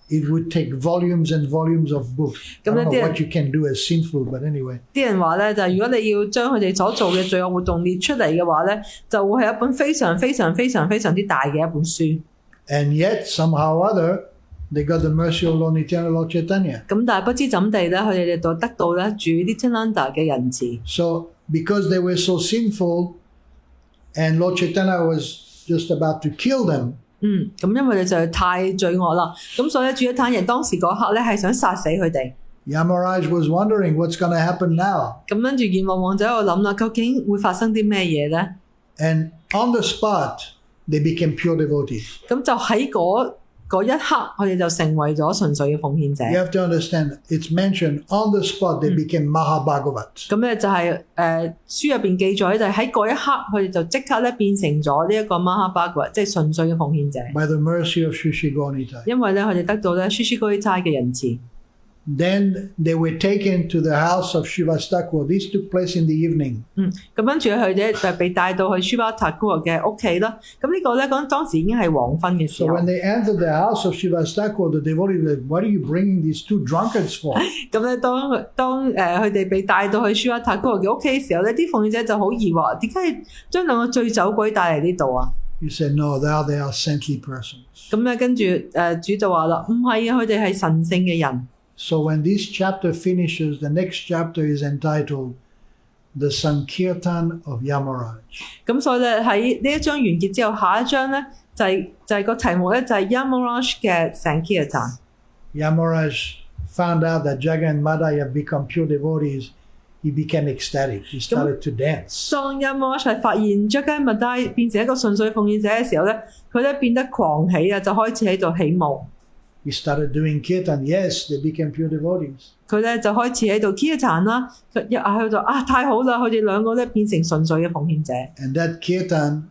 it would take volumes and volumes of books. I don't know what you can do as sinful, but anyway. 啲人話咧，就係如果你要將佢哋所做嘅罪惡活動列出嚟嘅話咧，就會係一本非常非常非常非常之大嘅一本書。 And yet, somehow or other, they got the mercy of Lord Nityananda, Lord Chaitanya. 咁但係不知怎地咧，佢哋就得到咧主 Nityananda 嘅仁慈。 So, because they were so sinful, and Lord Chaitanya was just about to kill them, 咁因為佢哋就係太罪惡啦，咁所以主 Nityananda 當時嗰刻咧係想殺死佢哋。 Yamaraj was wondering what's going to happen now. 咁跟住閻王王就喺度諗啦，究竟會發生啲咩嘢咧？ And on the spot, they became pure devotees. 咁就喺嗰一刻，佢哋就成為咗純粹嘅奉獻者。 You have to understand, it's mentioned on the spot they became Mahabhagavat. 咁咧就係書入邊記載，就係喺嗰一刻，佢哋就即刻咧變成咗呢一個 Mahabhagavat，即係純粹嘅奉獻者。 By the mercy of Shri Shri Gauranitai. 因為咧佢哋得到咧 Shri Shri Gauritai 嘅仁慈。 Then they were taken to the house of Shivastakura. This took place in the evening. 咁跟住佢哋就被帶到去 Shivastakura 嘅屋企啦。咁呢個咧講當時已經係黃昏嘅時 So 候。 when they entered the house of Shivastakura, the devotee said, what are you bringing these 2 drunkards for? 咁咧當佢哋被帶到去 Shivastakura 嘅屋企嘅時候咧，啲奉獻者就好疑惑，點解將兩個醉酒鬼帶嚟呢度啊？ He said, no, they are saintly persons. 咁咧跟住主就話啦，唔係啊，佢哋係神聖嘅人。 So when this chapter finishes, the next chapter is entitled the Sankirtan of Yamaraj. 咁所以咧喺呢一章完結之後，下一章咧就係個題目咧就係 Yamaraj 嘅 Sankirtan。Yamaraj found out that Jagat and Madai have become pure devotees. He became ecstatic. He started to dance. 當 Yamaraj 係發現 Jagat Madai 變成一個純粹奉獻者嘅時候咧，佢咧變得狂喜啊，就開始喺度起舞。He started doing kirtan. Yes, they became pure devotees. 佢咧就開始喺度 kirtan 啦，佢喺度太好啦！佢哋兩個咧變成純粹嘅奉獻者。And that kirtan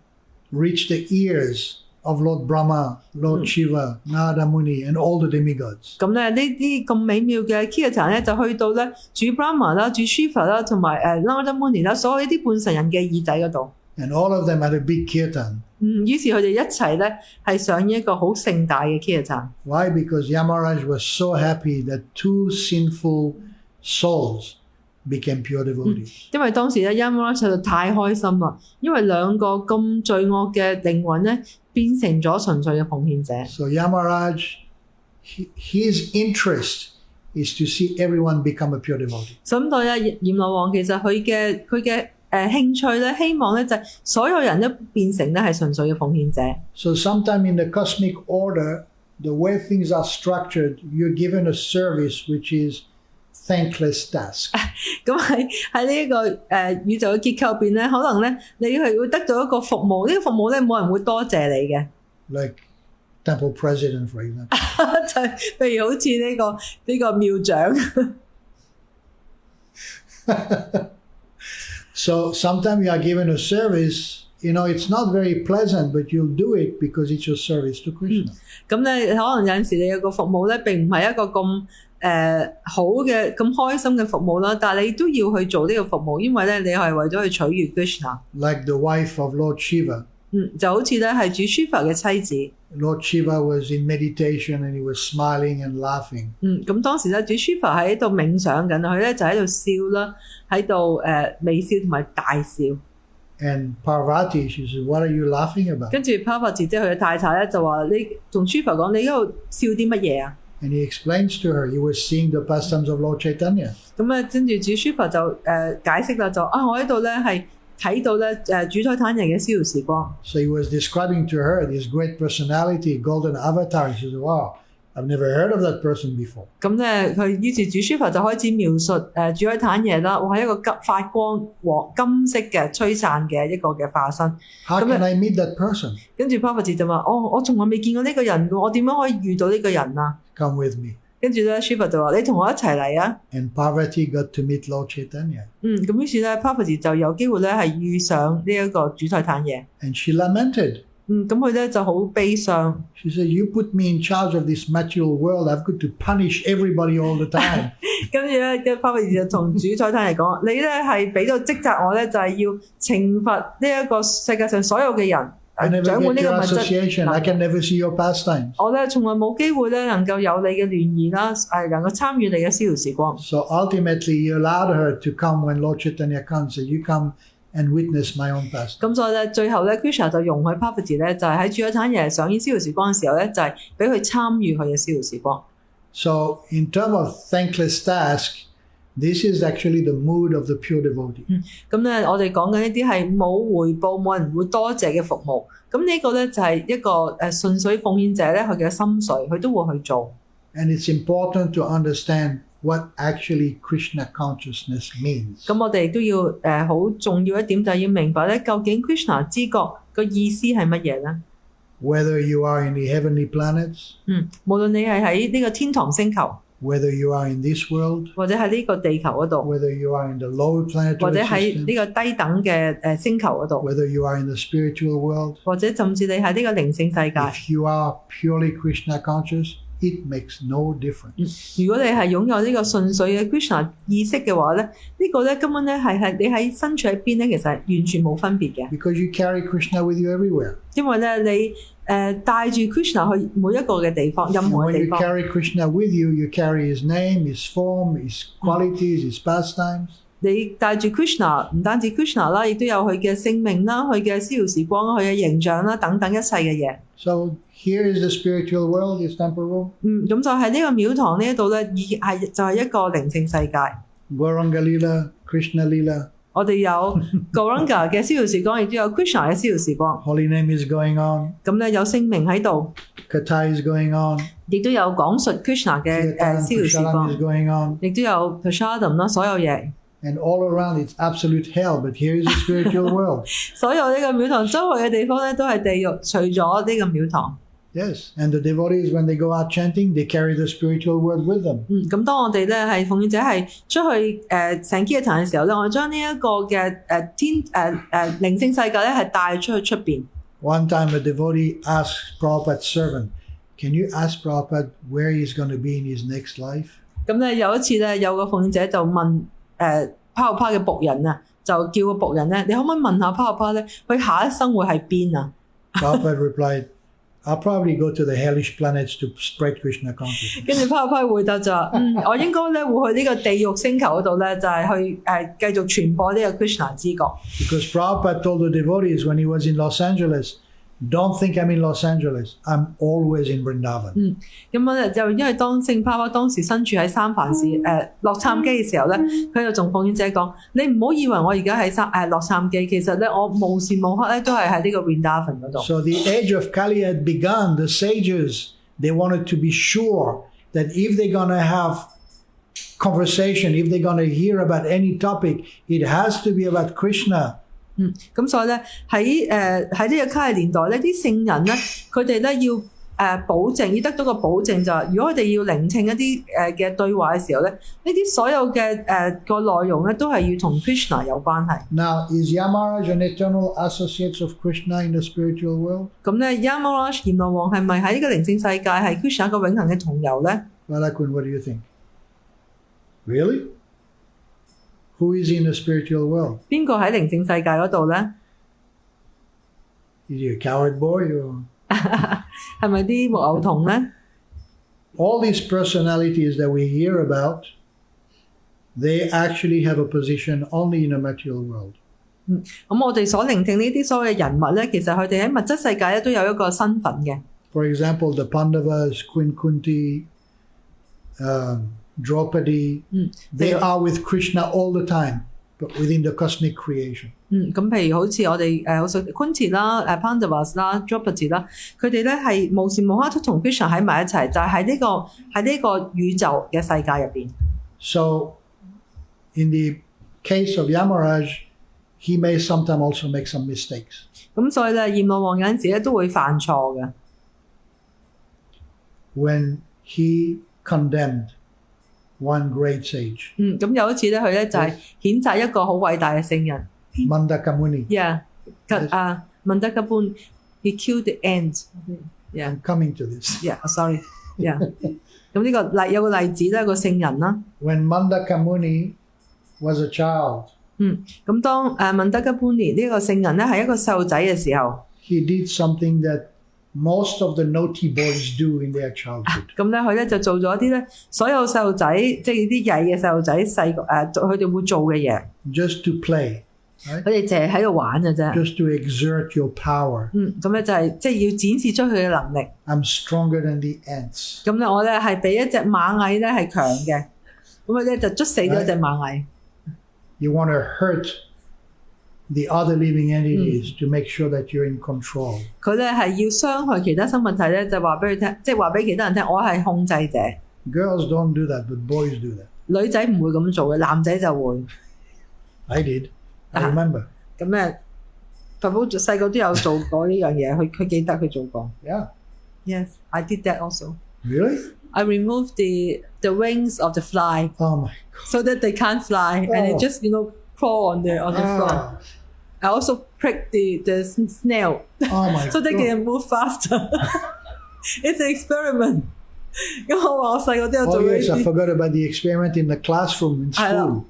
reached the ears of Lord Brahma, Lord Shiva, Narada Muni, and all the demigods. 咁咧呢啲咁美妙嘅 kirtan 咧就去到咧主 Brahma 啦、主 Shiva 啦同埋Narada Muni 啦，所有呢啲半神人嘅耳仔嗰度。And all of them had a big kirtan. 於是佢哋一齊咧係上一個好盛大嘅 kirtan。Why? Because Yamaraj was so happy that two sinful souls became pure devotees. 因為當時咧 Yamaraj 實在太開心啦，因為兩個咁罪惡嘅靈魂咧變成咗純粹嘅奉獻者。So Yamaraj, his interest is to see everyone become a pure devotee. 咁所以咧，閻羅王其實佢嘅興趣咧，希望咧就係所有人都變成咧係純粹嘅奉獻者。So sometime in the cosmic order, the way things are structured, you're given a service which is thankless task. 咁喺呢一個宇宙嘅結構入邊咧，可能咧你係會得到一個服務，呢個服務咧冇人會多謝你嘅。Like temple president, for example. 就係譬如好似呢個廟長。So sometimes you are given a service, it's not very pleasant, but you'll do it because it's your service to Krishna. 咁咧可能有陣時你有個服務咧並唔係一個咁好嘅咁開心嘅服務啦，但係你都要去做呢個服務，因為咧你係為咗去取悅 Krishna。 Like the wife of Lord Shiva. 就好似咧係主 Shiva 嘅妻子。Lord Shiva was in meditation and he was smiling and laughing. 咁當時咧主 Shiva 喺度冥想緊，佢咧就喺度笑啦，喺度微笑同埋大笑。And Parvati, she said, "What are you laughing about?" 跟住 Parvati 即係佢嘅太太咧就話：你同 Shiva 講，你喺度笑啲乜嘢啊？ And he explains to her, he was seeing the pastimes of Lord Chaitanya. 咁啊，跟住主 Shiva 就解釋啦，就我喺度咧係睇到咧主宰坦人嘅逍遙時光。 So he was describing to her this great personality, golden avatar. She said, "Wow, I've never heard of that person before." 咁咧，佢於是主 Shiva 就開始描述主宰坦爺啦，哇！一個發光黃金色嘅璀璨嘅一個嘅化身。 How can I meet that person? 跟住 Parvati 就話：我從來未見過呢個人嘅，我點樣可以遇到呢個人啊？ Come with me. 跟住咧 Shiva 就話：你同我一齊嚟啊！ And Parvati got to meet Lord Chaitanya. 咁於是咧 Parvati 就有機會咧係遇上呢一個主宰坦爺。 And she lamented. 咁佢咧就好悲傷。 She said, "You put me in charge of this material world. I've got to punish everybody all the time." 跟住咧，嘅 Parvati 就同主宰坦嚟講：你咧係俾到職責我咧，就係要懲罰呢一個世界上所有嘅人。 I never 掌管 get 呢個 your 物質 association. I can never see your pastimes. 我咧從來冇機會咧能夠有你嘅聯誼啦，能夠參與你嘅逍遙時光。 So ultimately, he allowed her to come when Lord Chaitanya comes. So you come and witness my own pastime. 咁所以咧，最後咧 Krishna 就容許 Parvati 咧，就係喺主宰坦爺上演逍遙時光嘅時候咧，就係俾佢參與佢嘅逍遙時光。 So in terms of thankless task, this is actually the mood of the pure devotee. 咁咧，我哋講緊呢啲係冇回報、冇人會多謝嘅服務。咁呢個咧就係一個純粹奉獻者咧，佢嘅心髓，佢都會去做。 And it's important to understand what actually Krishna consciousness means. 咁我哋都要好重要一點就係要明白咧，究竟 Krishna 知覺個意思係乜嘢咧？ Whether you are in the heavenly planets, 無論你係喺呢個天堂星球， whether you are in this world, 或者喺呢個地球嗰度， whether you are in the lower 或者 planetary 喺 system, 呢個低等嘅星球嗰度， whether you are in the spiritual world, 或者甚至你喺呢個靈性世界。 if you are purely Krishna conscious, it makes no difference. 如果你係擁有呢個純粹嘅 Krishna 意識嘅話咧，呢個咧根本咧係你喺身處喺邊咧，其實係完全冇分別嘅。 Because you carry Krishna with you everywhere. 因為咧你帶住 Krishna 去每一個嘅地方，任 And 何嘅 when 地 you 方。 carry Krishna with you, you carry his name, his form, his qualities, his pastimes. 你帶住 Krishna， 唔單止 Krishna 啦，亦都有佢嘅性命啦、佢嘅逍遙時光、佢嘅形象啦等等一切嘅嘢。 So here is the spiritual world, this temporal. 咁就喺呢個廟堂呢一度咧，就係一個靈性世界。 Gauranga Lila, Krishna Lila, 我哋有 Gauranga 嘅逍遙時光，亦都有 Krishna 嘅逍遙時光。 Holy name is going on. 咁咧有聖名喺度， Katha is going on. 亦都有講述 Krishna 嘅Kirtan, 逍遙時 Kushalam 光 is，going on. 亦都有 Prasadam 啦，所有嘢。 And all around it's absolute hell, but here is the spiritual world. 所有呢個廟堂周圍嘅地方咧都係地獄，除咗呢個廟堂。 Yes, and the devotees, when they go out chanting, they carry the spiritual world with them. 咁當我哋咧係奉獻者係出去成基嘅壇嘅時候咧，我將呢一個嘅靈性世界咧係帶出去出邊。 One time a devotee asked Prabhupada's servant, can you ask Prabhupada where he's going to be in his next life? 咁咧有一次咧，有個奉獻者就問帕帕嘅僕人啊，就叫個僕人咧，你可唔可以問下帕帕咧，佢下一生會喺邊啊？ Prabhupada replied, I'll probably go to the hellish planets to spread Krishna consciousness. 跟住帕帕回答就話：我應該咧會去呢個地獄星球嗰度咧，就係去繼續傳播呢個 Krishna 之國。 Because Prabhupada told the devotees when he was in Los Angeles, don't think I'm in Los Angeles. I'm always in Vrindavan. 咁樣咧就因為當聖帕帕當時身處喺三藩市洛杉磯嘅時候咧，佢就同奉獻者講：你唔好以為我而家喺洛杉磯，其實咧我無時無刻咧都係喺呢個 Vrindavan 嗰度。 So the age of Kali had begun. The sages, they wanted to be sure that if they're going to have conversation, if they're going to hear about any topic, it has to be about Krishna. 咁所以咧喺呢個卡嘅年代咧，啲聖人咧佢哋咧要保證，要得到個保證就係，如果佢哋要聆聽一啲嘅對話嘅時候咧，呢啲所有嘅個內容咧都係要同 Krishna 有關係。 Now, is Yamaraj an eternal associate of Krishna in the spiritual world? 咁咧 Yamaraj 閻羅王係咪喺呢個靈性世界係 Krishna 一個永恆嘅同遊咧？ Balakun, what do you think? Really? Who is in the spiritual world? 邊個喺靈性世界嗰度咧？ Is he a coward boy or? 係咪啲木偶童咧？ All these personalities that we hear about, they actually have a position only in the material world. 咁我哋所聆聽呢啲所謂嘅人物咧，其實佢哋喺物質世界咧都有一個身份嘅。 For example, the Pandavas, Queen Kunti, Draupadi, they are with Krishna all the time, but within the cosmic creation. 咁譬如好似我哋好熟 Kunti 啦、Pandavas 啦、Draupadi 啦，佢哋咧係無時無刻都同 Krishna 喺埋一齊，就係喺呢個宇宙嘅世界入邊。 So, in the case of Yamaraj, he may sometimes also make some mistakes. 咁所以咧，閻羅王有陣時咧都會犯錯嘅。 When he condemned one great sage, 咁有一次咧，佢咧就係譴責一個好偉大嘅聖人。 Mandaka Muni. Yeah，Mandaka Muni he killed the ant。Yeah， I'm coming to this. sorry。Yeah，咁呢個有個例子咧，個聖人啦。 When Mandaka Muni was a child, 咁當Mandaka Muni呢個聖人咧係一個細路仔嘅時候， he did something that most of the naughty boys do in their childhood. 咁咧佢咧就做咗一啲咧所有細路仔，即係啲曳嘅細路仔細個佢哋會做嘅嘢， Just to play, right? 佢哋淨係喺度玩嘅啫。 Just to exert your power. 咁咧就係即係要展示出佢嘅能力。 I'm stronger than the ants. 咁咧我咧係比一隻螞蟻咧係強嘅，咁佢咧就捉死咗一隻螞蟻。 You want to hurt the other living entities to make sure that you're in control. 佢咧係要傷害其他生物體咧，就話俾佢聽，即係話俾其他人聽，我係控制者。 Girls don't do that, but boys do that. 女仔唔會咁做嘅，男仔就會。 I did. I remember. 咁咧，爸爸細個都有做過呢樣嘢，佢記得佢做過。 Yeah. Yes, I did that also. Really? I removed the wings of the fly Oh my so that they can't fly and they just crawl on the floor. God. I also pricked the snail Oh my so they God. can move faster. It's an experiment. 咁我話我細個都有做 Oh 呢 yes, I 啲。 forgot about the experiment in the classroom in school.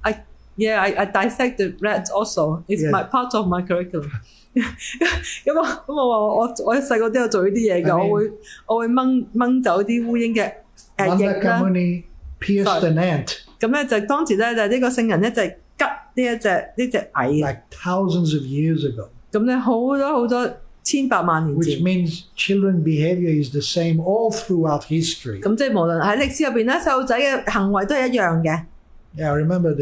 I dissect the rats also. It's Yeah. part of my curriculum. 咁我話我細個都有做呢啲嘢㗎， I mean- 我會掹走啲烏蠅嘅翼 Mandaka 啦。 Muni pierced Sorry. an ant 咁咧就當時咧就呢個聖人咧就係吉呢隻蟻， like thousands of years ago, 咁咧好多千百萬年 which 前。 means children behavior is the same all throughout history. 咁即係無論喺歷史入邊咧，細路仔嘅行為都係一樣嘅。 Yeah, I remember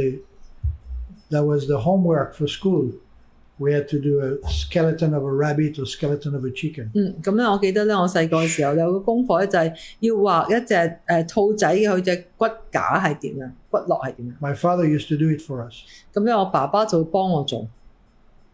that was the homework for school. We had to do a skeleton of a rabbit or skeleton of a chicken. 咁咧，我記得咧，我細個嘅時候有個功課咧，就係要畫一隻兔仔嘅佢隻骨架係點樣，骨骼係點樣。My father used to do it for us 咁咧，我爸爸就會幫我做，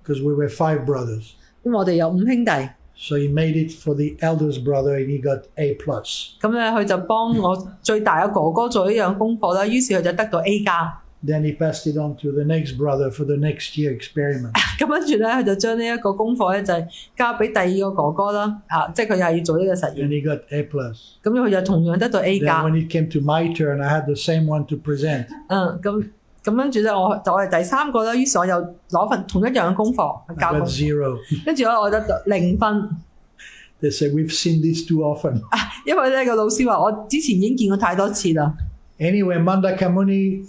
because we were 5 brothers. 因為我哋有5兄弟。 So he made it for the eldest brother and he got A+. 咁咧，佢就幫我最大嘅哥哥做一樣功課啦，於是佢就得到 A 加。 Then he passed it on to the next brother for the next year experiment. 咁跟住咧，佢就將呢一個功課咧就係交俾第二個哥哥啦，即係佢又係要做呢個實 And 驗。 he got A+. 咁佢就同樣得到 A 加 Then。when it came to my turn, I had the same one to present. 咁跟住咧，我係第3個啦，於是我又攞份同一樣嘅功課去 I 交 got 功課， 0. 跟住咧我得到0分， They said, we've seen this too often. 因為咧個老師話我之前已經見過太多次啦。 Anyway, Mandakamuni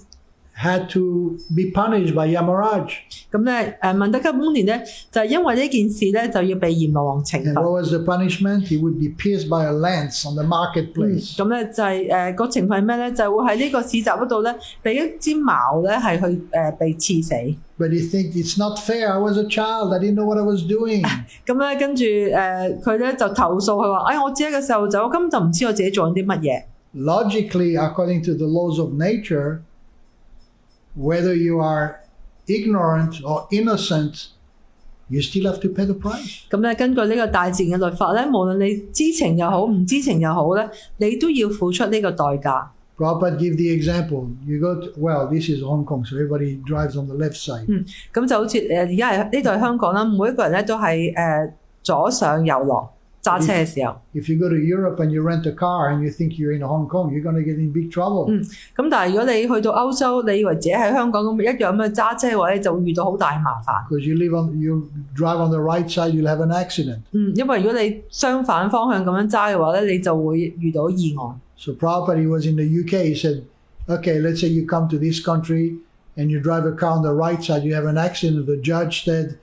had to be punished by Yamaraj. 咁咧文德吉蒙年咧就係因為呢件事咧就要被閻羅王懲 And 罰。 what was the punishment? He would be pierced by a lance on the marketplace. 咁咧就係個懲罰係咩咧？就係會喺呢個市集嗰度咧，俾一支矛咧係去被刺死。 But he thinks it's not fair. I was a child. I didn't know what I was doing. 咁咧跟住佢咧就投訴佢話：我只係個細路仔，我根本就唔知我自己做緊啲乜嘢。 Logically, according to the laws of nature, whether you are ignorant or innocent, you still have to pay the price. 咁咧根據呢個大自然嘅律法咧，無論你知情又好，唔知情又好咧，你都要付出呢個代價。 Prabhupada give the example. You go to, well, this is Hong Kong, so everybody drives on the left side. 咁就好似而家係呢度係香港啦，每一個人咧都係左上右落揸車嘅時候。 If you go to Europe and you rent a car and you think you're in Hong Kong, you're going to get in big trouble. 咁但係如果你去到歐洲，你以為自己喺香港咁一樣咁去揸車嘅話咧，就會遇到好大麻煩。 Because you drive on the right side, you'll have an accident. 因為如果你相反方向咁樣揸嘅話咧，你就會遇到意外。 So Prabhupada, he was in the UK, he said, okay, let's say you come to this country and you drive a car on the right side, you have an accident. The judge said,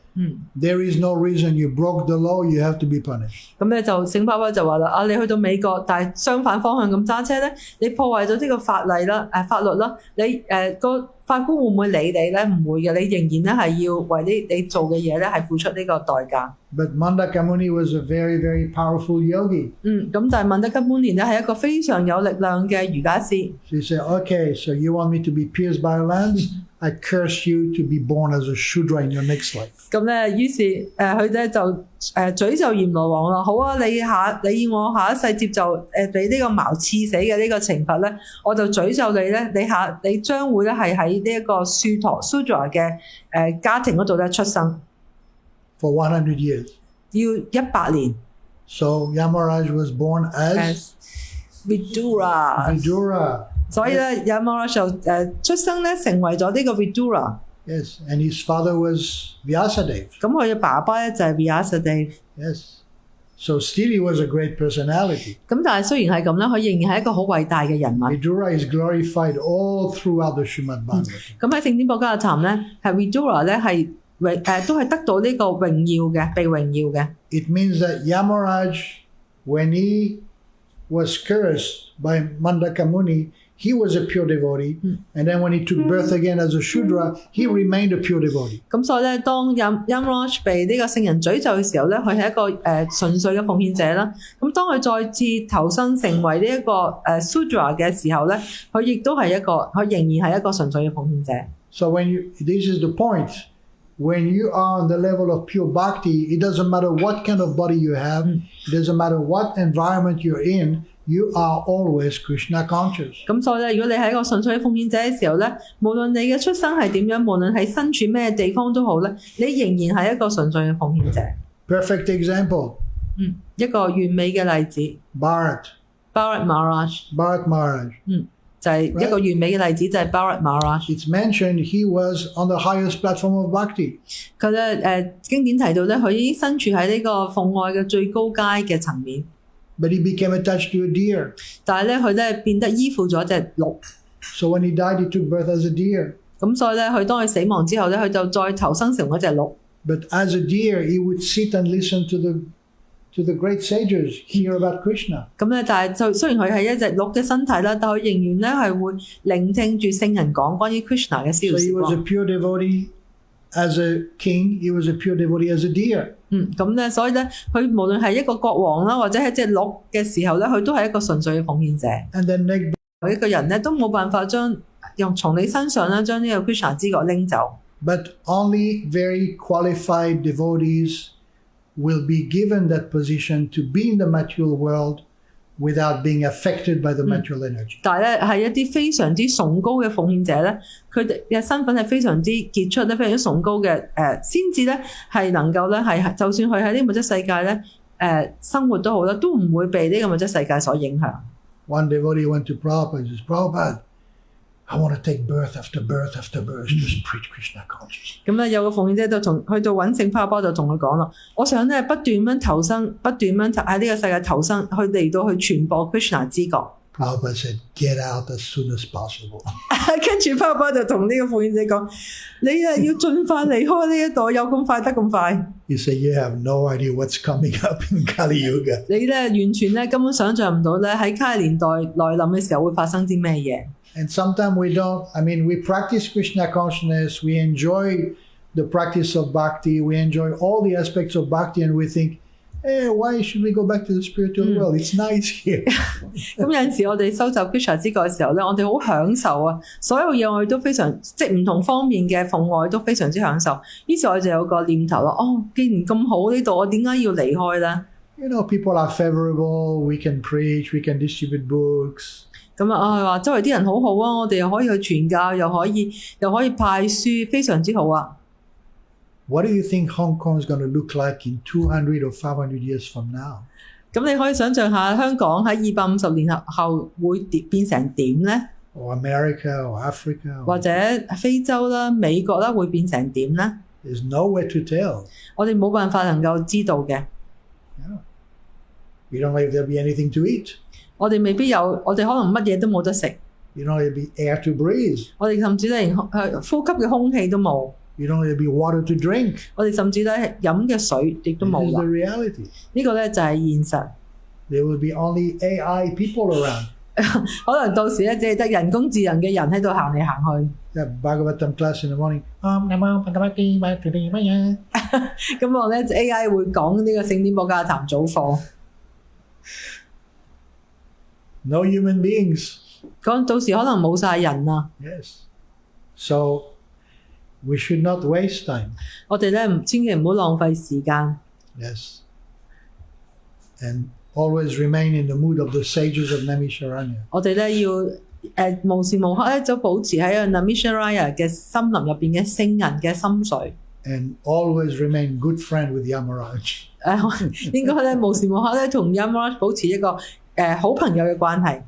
there is no reason you broke the law, you have to be punished. 咁咧就聖爸爸就話啦，你去到美國，但係相反方向咁揸車咧，你破壞咗呢個法例啦，法律啦，你個法官會唔會理你咧？唔會嘅，你仍然咧係要為你做嘅嘢咧係付出呢個代價。 But Mandakamuni was a very, very powerful yogi. 咁但係曼德吉般年咧係一個非常有力量嘅瑜伽師。 So he said, okay, so you want me to be pierced by a lance? I curse you to be born as a Shudra in your next life. 咁咧，於是佢咧就詛咒閻羅王啦。好啊，你要我下一世接受俾呢個矛刺死嘅呢個懲罰咧，我就詛咒你咧，你將會咧係喺呢一個Shudra嘅家庭嗰度咧出生， For 100 years. 要100年。 So Yamaraj was born as Vidura， Vidura. 所以咧 Yamaraj 就出生咧成為咗呢個 Vidura。 Yes, and his father was Vyasadeva. 咁佢嘅爸爸咧就係 Vyasadeva。 Yes. So still he was a great personality. 咁但係雖然係咁啦，佢仍然係一個好偉大嘅人物。 Vidura is glorified all throughout the Srimad Bhagavatam. 咁喺聖典博伽談咧，係 Vidura 咧係都係得到呢個榮耀嘅，被榮耀嘅。 It means that Yamaraj, when he was cursed by Mandakamuni, he was a pure devotee. And then when he took birth again as a Shudra, he remained a pure devotee. 咁所以咧，當 Yamaraj 被呢個聖人詛咒嘅時候咧，佢係一個純粹嘅奉獻者啦。咁當佢再次投生成為呢一個Shudra 嘅時候咧，佢亦都係佢仍然係一個純粹嘅奉獻者。 So this is the point. When you are on the level of pure bhakti, it doesn't matter what kind of body you have, it doesn't matter what environment you're in, you are always Krishna conscious. 咁所以咧，如果你係一個純粹嘅奉獻者嘅時候咧，無論你嘅出生係點樣，無論喺身處咩地方都好咧，你仍然係一個純粹嘅奉獻者。 Perfect example. 一個完美嘅例子 Bharat，Bharat Maharaj. 就係一個完美嘅例子，就係 Bharat Maharaj。 It's mentioned he was on the highest platform of bhakti. 佢咧經典提到咧，佢已經身處喺呢個奉愛嘅最高階嘅層面， But he became attached to a deer. 但係咧佢咧變得依附咗隻鹿。 So when he died, he took birth as a deer. 咁所以咧，佢當佢死亡之後咧，佢就再投生成嗰隻鹿。 But as a deer, he would sit and listen to the to the great sages hear about Krishna. 咁咧，但係就雖然佢係一隻鹿嘅身體啦，但佢仍然咧係會聆聽住聖人講關於 Krishna 嘅 So 消 he 息 was a 喎。 pure devotee as a king, he was a pure devotee as a deer. 咁咧，所以咧，佢無論係一個國王啦，或者係一隻鹿嘅時候咧，佢都係一個純粹嘅奉獻者。 And then Neg 一個人咧都冇辦法用從你身上咧將呢個 Krishna 之覺拎走。 But only very qualified devotees will be given that position to be in the material world without being affected by the material energy. 但係咧係一啲非常之崇高嘅奉獻者咧，佢哋嘅身份係非常之傑出咧，非常之崇高嘅先至咧係能夠咧係就算佢喺呢個物質世界咧生活都好啦，都唔會被呢個物質世界所影響。 One devotee went to Prabhupada and says, Prabhupada, I want to take birth after birth after birth, just preach Krishna consciousness. 咁咧有個奉獻者就去到揾聖花波就同佢講啦，我想咧不斷咁投生，不斷咁喺呢個世界投生，去嚟到去傳播 Krishna 之覺。Prabhupada said, get out as soon as possible. 跟住花波就同呢個奉獻者講：你啊要盡快離開呢一度，有咁快得咁快。 He said, you have no idea what's coming up in Kali Yuga. 你咧完全咧根本想像唔到咧喺卡利年代來臨嘅時候會發生啲咩嘢。 And sometimes we don't, we practice Krishna consciousness, we enjoy the practice of bhakti, we enjoy all the aspects of bhakti, and we think, hey, why should we go back to the spiritual world? It's nice here. 咁有陣時我哋收集 Krishna 之覺嘅時候咧，我哋好享受啊，所有嘢我哋都非常即係唔同方面嘅奉愛都非常之享受。於是我就有個念頭啦，既然咁好呢度，我點解要離開咧？ You know, people are favorable, we can preach, we can distribute books. 咁佢話周圍啲人好好啊，我哋又可以去傳教，又可以派書，非常之好啊。 What do you think Hong Kong is going to look like in 200 or 500 years from now? 咁你可以想象下香港喺250年後會變成點咧？ Or America or Africa? 或者非洲啦、美國啦會變成點咧？ There's no way to tell. 我哋冇辦法能夠知道嘅。 Yeah. We don't know if there'll be anything to eat. 我哋未必有，我哋可能乜嘢都冇得食。 You don't know if there'll be air to breathe. 我哋甚至連呼吸嘅空氣都冇。 You don't know if there'll be water to drink. 我哋甚至咧飲嘅水亦都 This 冇 is the 啦。 reality. 呢個咧就係現實。 There will be only AI people around. 可能到時咧只係得人工智能嘅人喺度行嚟行去。 Yeah, Bhagavatam class in the morning. Namo Bhagavate Vasudevaya. 咁我咧 AI 會講呢個聖典寶鑑談早課。 No human beings. 講到時可能冇晒人啊！ Yes. So we should not waste time. 我哋咧千祈唔好浪費時間。 Yes. And always remain in the mood of the sages of Naimisharanya. 我哋咧要無時無刻咧就保持喺個 Naimisharanya 嘅森林入邊嘅聖人嘅心水。 And always remain good friend with Yamaraj. 應該咧無時無刻咧同 Yamaraj 保持一個好朋友嘅關係。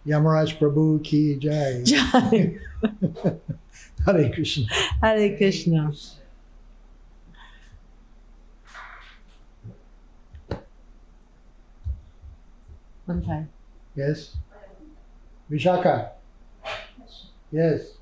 Yamaraj Prabhu ki jai. Hare Krishna. Hare Krishna。問題 Yes. Vishaka. Yes.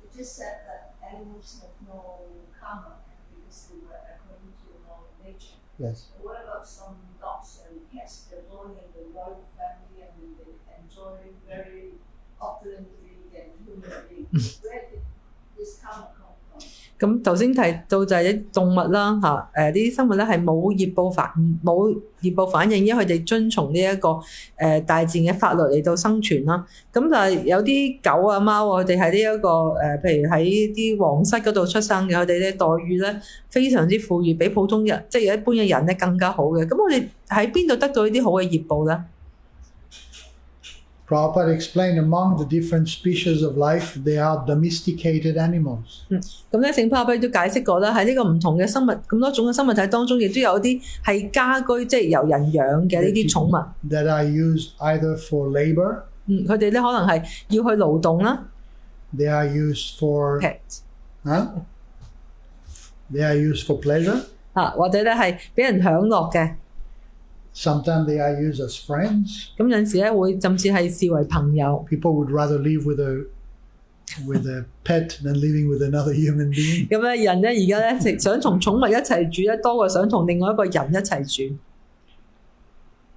You just said that animals have no karma because they were according to the law of nature. Yes. But what about some dogs and cats? They're born in the royal family and they enjoy very opulently and humanly. Where did this karma come from? 咁頭先提到就係啲動物啦嚇，呢啲生物咧係冇業報反應，因為佢哋遵從呢一個大自然嘅法律嚟到生存啦。咁但係有啲狗啊貓啊，佢哋喺呢一個譬如喺啲皇室嗰度出生嘅，佢哋咧待遇咧非常之富裕，比普通人即係一般嘅人咧更加好嘅。咁我哋喺邊度得到呢啲好嘅業報咧？ Prabhupada explained among the different species of life, they are domesticated animals. 咁咧聖巴比都解釋過啦，喺呢個唔同嘅生物咁多種嘅生物體當中，亦都有啲係家居，即係由人養嘅呢啲寵物。 That are used either for labor, 佢哋咧可能係要去勞動啦。 they are used for Pet they are used for pleasure. 或者咧係俾人享樂嘅。 Sometimes they are used as friends. 咁有陣時咧會甚至係視為朋友。 People would rather live with with a pet than living with another human being. 咁咧人咧而家咧想同寵物一齊住咧，多過想同另外一個人一齊住。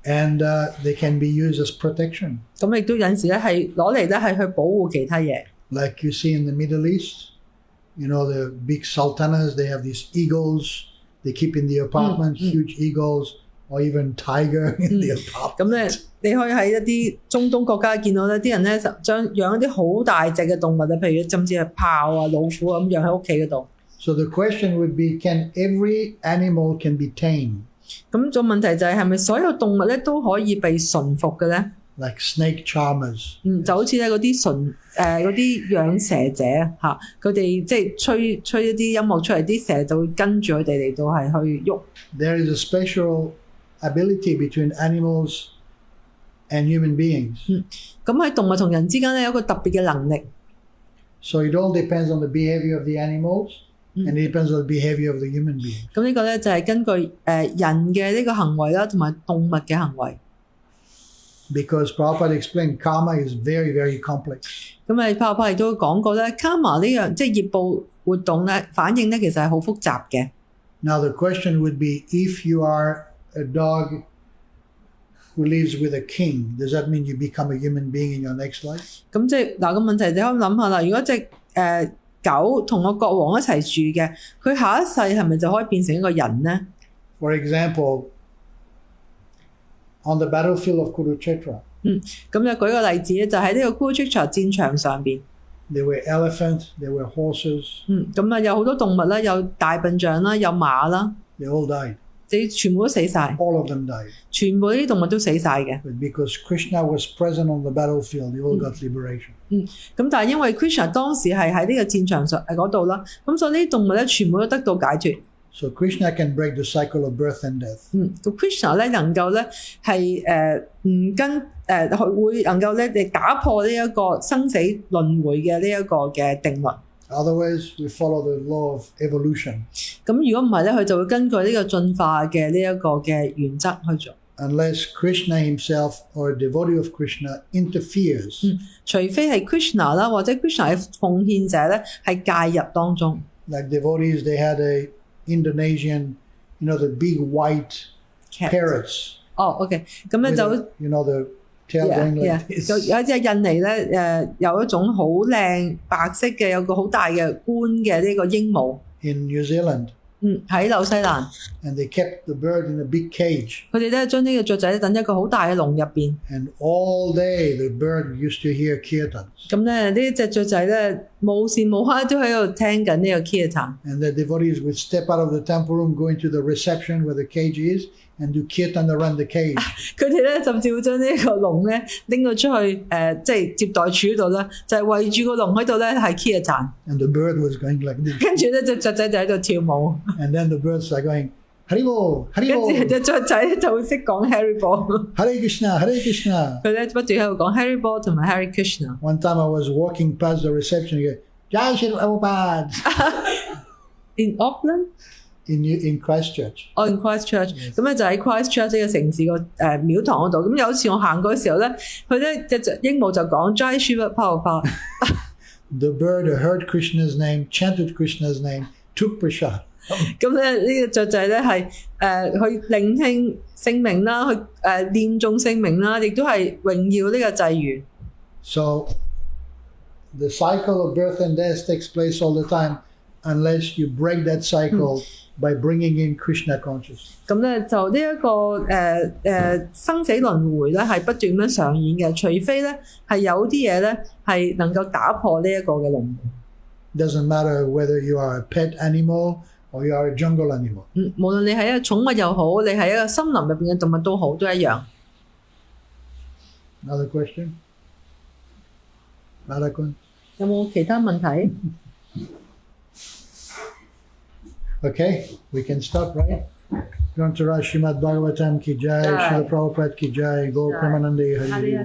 And they can be used as protection. 咁亦都有陣時咧係攞嚟咧係去保護其他嘢。Like you see in the Middle East, you know, the big sultanas, they have these eagles they keep in the apartment, huge eagles, or even tiger in the apartment. 咁咧，你可以喺一啲中東國家見到咧，啲人咧就將養一啲好大隻嘅動物啊，譬如甚至係豹啊、老虎咁養喺屋企嗰度。So the question would be, can every animal can be tamed? 咁個問題就係咪所有動物咧都可以被馴服嘅咧？ Like snake charmers. 就好似咧嗰啲嗰啲養蛇者嚇，佢哋即係吹一啲音樂出嚟，啲蛇就會跟住佢哋嚟到係去喐。There is a special ability between animals and human beings. 咁喺動物同人之間咧有一個特別嘅能力。So it all depends on the behavior of the animals and it depends on the behavior of the human being. 咁呢個咧就係根據人嘅呢個行為啦，同埋動物嘅行為。Because Prabhupada explained karma is very, very complex. 咁Prabhupada亦都講過咧，karma 呢樣即係業報活動咧，反應咧其實係好複雜嘅。Now the question would be, if you are a dog who lives with a king, does that mean you become a human being in your next life? 咁即係嗱個問題，你可以諗下啦。如果隻狗同個國王一齊住嘅，佢下一世係咪就可以變成一個人咧？ For example, on the battlefield of Kurukshetra, 咁就舉個例子咧，就喺呢個 Kurukshetra 戰場上邊。there were elephants, there were horses, 咁有好多動物啦，有大笨象啦，有馬啦， they all died. 你全部都死晒， All of them died. 全部呢啲動物都死晒嘅。 But because Krishna was present on the battlefield, they all got liberation. 咁但係因為 Krishna 當時係喺呢個戰場上嗰度啦，咁所以呢啲動物咧全部都得到解脫。So Krishna can break the cycle of birth and death. 咁 Krishna 咧能夠咧係唔跟會能夠咧嚟打破呢一個生死輪迴嘅呢一個嘅定律。Otherwise, we follow the law of evolution. 咁如果唔係咧，佢就會根據呢個進化嘅呢一個嘅原則去做。Unless Krishna himself or a devotee of Krishna interferes, 除非係 Krishna 啦，或者 Krishna 嘅奉獻者咧係介入當中。 like devotees, they had a Indonesian, you know, the big white parrots. OK， 咁咧 with 就 the, you know, the tail going like this. 有一隻印尼咧有一種好靚白色嘅，有個好大嘅冠嘅呢個鸚鵡。 In New Zealand, 喺紐西蘭， and they kept the bird in a big cage. 佢哋咧將呢個雀仔等一個好大嘅籠入邊。 And all day the bird used to hear kirtans. 咁咧呢隻雀仔咧無時無刻都喺度聽緊呢個 kirtan。 And the devotees would step out of the temple room, go into the reception where the cage is, and do kirtan around the cage. 佢哋咧甚至會將呢個籠咧拎到出去即係接待處嗰度咧，就係圍住個籠喺度咧係 kirtan。 And the bird was going like this. 跟住咧隻雀仔就喺度跳舞。 And then the birds are going, Haribo, 跟住 Haribo, 隻雀仔就會識講 Harry Ball。 Hare Krishna, Hare Krishna. 佢咧不斷喺度講 Harry Ball 同埋 Harry Krishna。 One time I was walking past the reception, I go, Jai Shri Prabhupada, In Auckland？ in Christchurch. in Christchurch， 咁咧就喺 Christchurch 呢個城市個廟堂嗰度。咁有一次我行過嘅時候咧，佢咧隻鸚鵡就講 Jai Shri Prabhupada。 The bird heard Krishna's name, chanted Krishna's name, took prasad. 咁咧呢個雀仔咧係去聆聽聖名啦，去念誦聖名啦，亦都係榮耀呢個際遇。 So the cycle of birth and death takes place all the time unless you break that cycle by bringing in Krishna consciousness. 咁咧就呢一個生死輪迴咧係不斷咁樣上演嘅，除非咧係有啲嘢咧係能夠打破呢一個嘅輪迴。 Doesn't matter whether you are a pet animal or you are a jungle animal. 無論你係一個寵物又好，你係一個森林入邊嘅動物都好，都一樣。 Another question? Radhakun? 有冇其他問題？ Okay, we can stop, right? Grantaraj Srimad Bhagavatam ki jai, Srila Prabhupada ki jai, Gaur Premanande Hari.